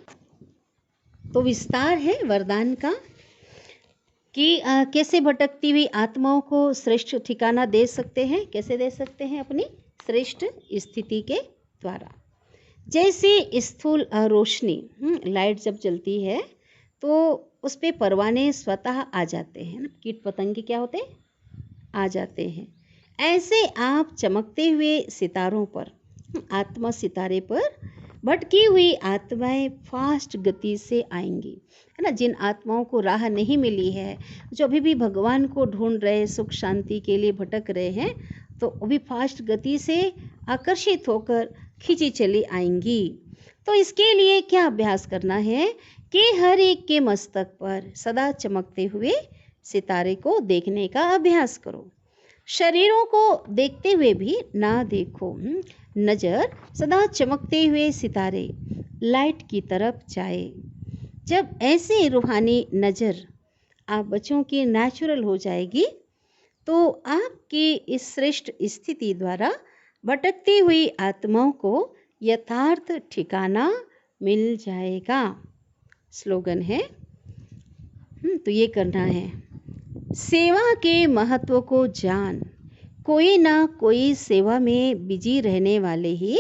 तो विस्तार है वरदान का कि कैसे भटकती हुई आत्माओं को श्रेष्ठ ठिकाना दे सकते हैं, कैसे दे सकते हैं? अपनी श्रेष्ठ स्थिति के द्वारा। जैसे स्थूल रोशनी, लाइट जब जलती है तो उस पे परवाने स्वतः आ जाते हैं ना, कीट पतंगे क्या होते हैं? आ जाते हैं। ऐसे आप चमकते हुए सितारों पर, आत्मा सितारे पर भटकी हुई आत्माएं फास्ट गति से आएंगी, है ना। जिन आत्माओं को राह नहीं मिली है, जो अभी भी भगवान को ढूंढ रहे, सुख शांति के लिए भटक रहे हैं, तो वो भी फास्ट गति से आकर्षित होकर खींची चली आएंगी। तो इसके लिए क्या अभ्यास करना है कि हर एक के मस्तक पर सदा चमकते हुए सितारे को देखने का अभ्यास करो। शरीरों को देखते हुए भी ना देखो। नज़र सदा चमकते हुए सितारे लाइट की तरफ जाए। जब ऐसे रूहानी नज़र आप बच्चों की नेचुरल हो जाएगी तो आपकी इस श्रेष्ठ स्थिति द्वारा भटकती हुई आत्माओं को यथार्थ ठिकाना मिल जाएगा। स्लोगन है, तो ये करना है। सेवा के महत्व को जान, कोई ना कोई सेवा में बिजी रहने वाले ही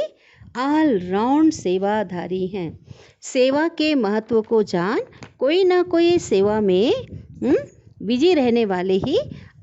ऑल राउंड सेवाधारी हैं। सेवा के महत्व को जान, कोई ना कोई सेवा में बिजी रहने वाले ही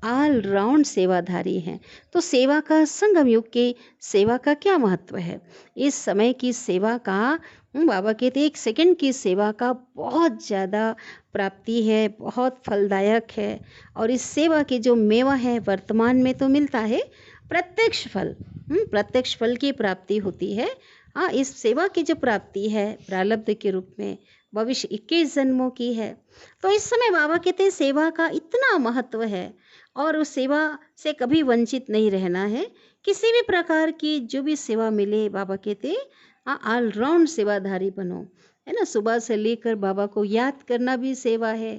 ऑल राउंड सेवाधारी हैं। तो सेवा का, संगम युग के सेवा का क्या महत्व है? इस समय की सेवा का, बाबा कहते 1 सेकंड की सेवा का बहुत ज़्यादा प्राप्ति है, बहुत फलदायक है। और इस सेवा के जो मेवा है वर्तमान में तो मिलता है, प्रत्यक्ष फल, प्रत्यक्ष फल की प्राप्ति होती है। हाँ, इस सेवा की जो प्राप्ति है प्रारब्ध के रूप में भविष्य 21 जन्मों की है। तो इस समय बाबा कहते हैं सेवा का इतना महत्व है और उस सेवा से कभी वंचित नहीं रहना है। किसी भी प्रकार की जो भी सेवा मिले, बाबा कहते हैं ऑलराउंड सेवाधारी बनो, है ना। सुबह से लेकर बाबा को याद करना भी सेवा है।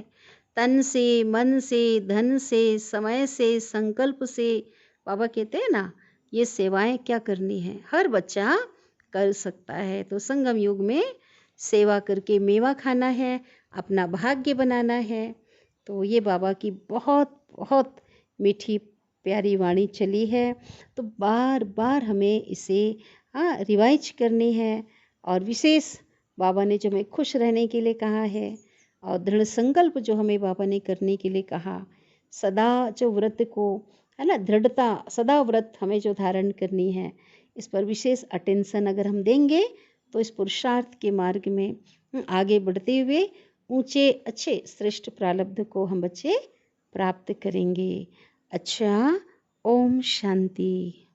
तन से, मन से, धन से, समय से, संकल्प से, बाबा कहते हैं ना, ये सेवाएं क्या करनी है, हर बच्चा कर सकता है। तो संगम युग में सेवा करके मेवा खाना है, अपना भाग्य बनाना है। तो ये बाबा की बहुत बहुत मीठी प्यारी वाणी चली है। तो बार बार हमें इसे रिवाइज करनी है। और विशेष बाबा ने जो हमें खुश रहने के लिए कहा है और दृढ़ संकल्प जो हमें बाबा ने करने के लिए कहा, सदा जो व्रत को, है ना, दृढ़ता, सदा व्रत हमें जो धारण करनी है, इस पर विशेष अटेंशन अगर हम देंगे तो इस पुरुषार्थ के मार्ग में आगे बढ़ते हुए ऊंचे अच्छे श्रेष्ठ प्रारब्ध को हम बच्चे प्राप्त करेंगे। अच्छा, ओम शांति।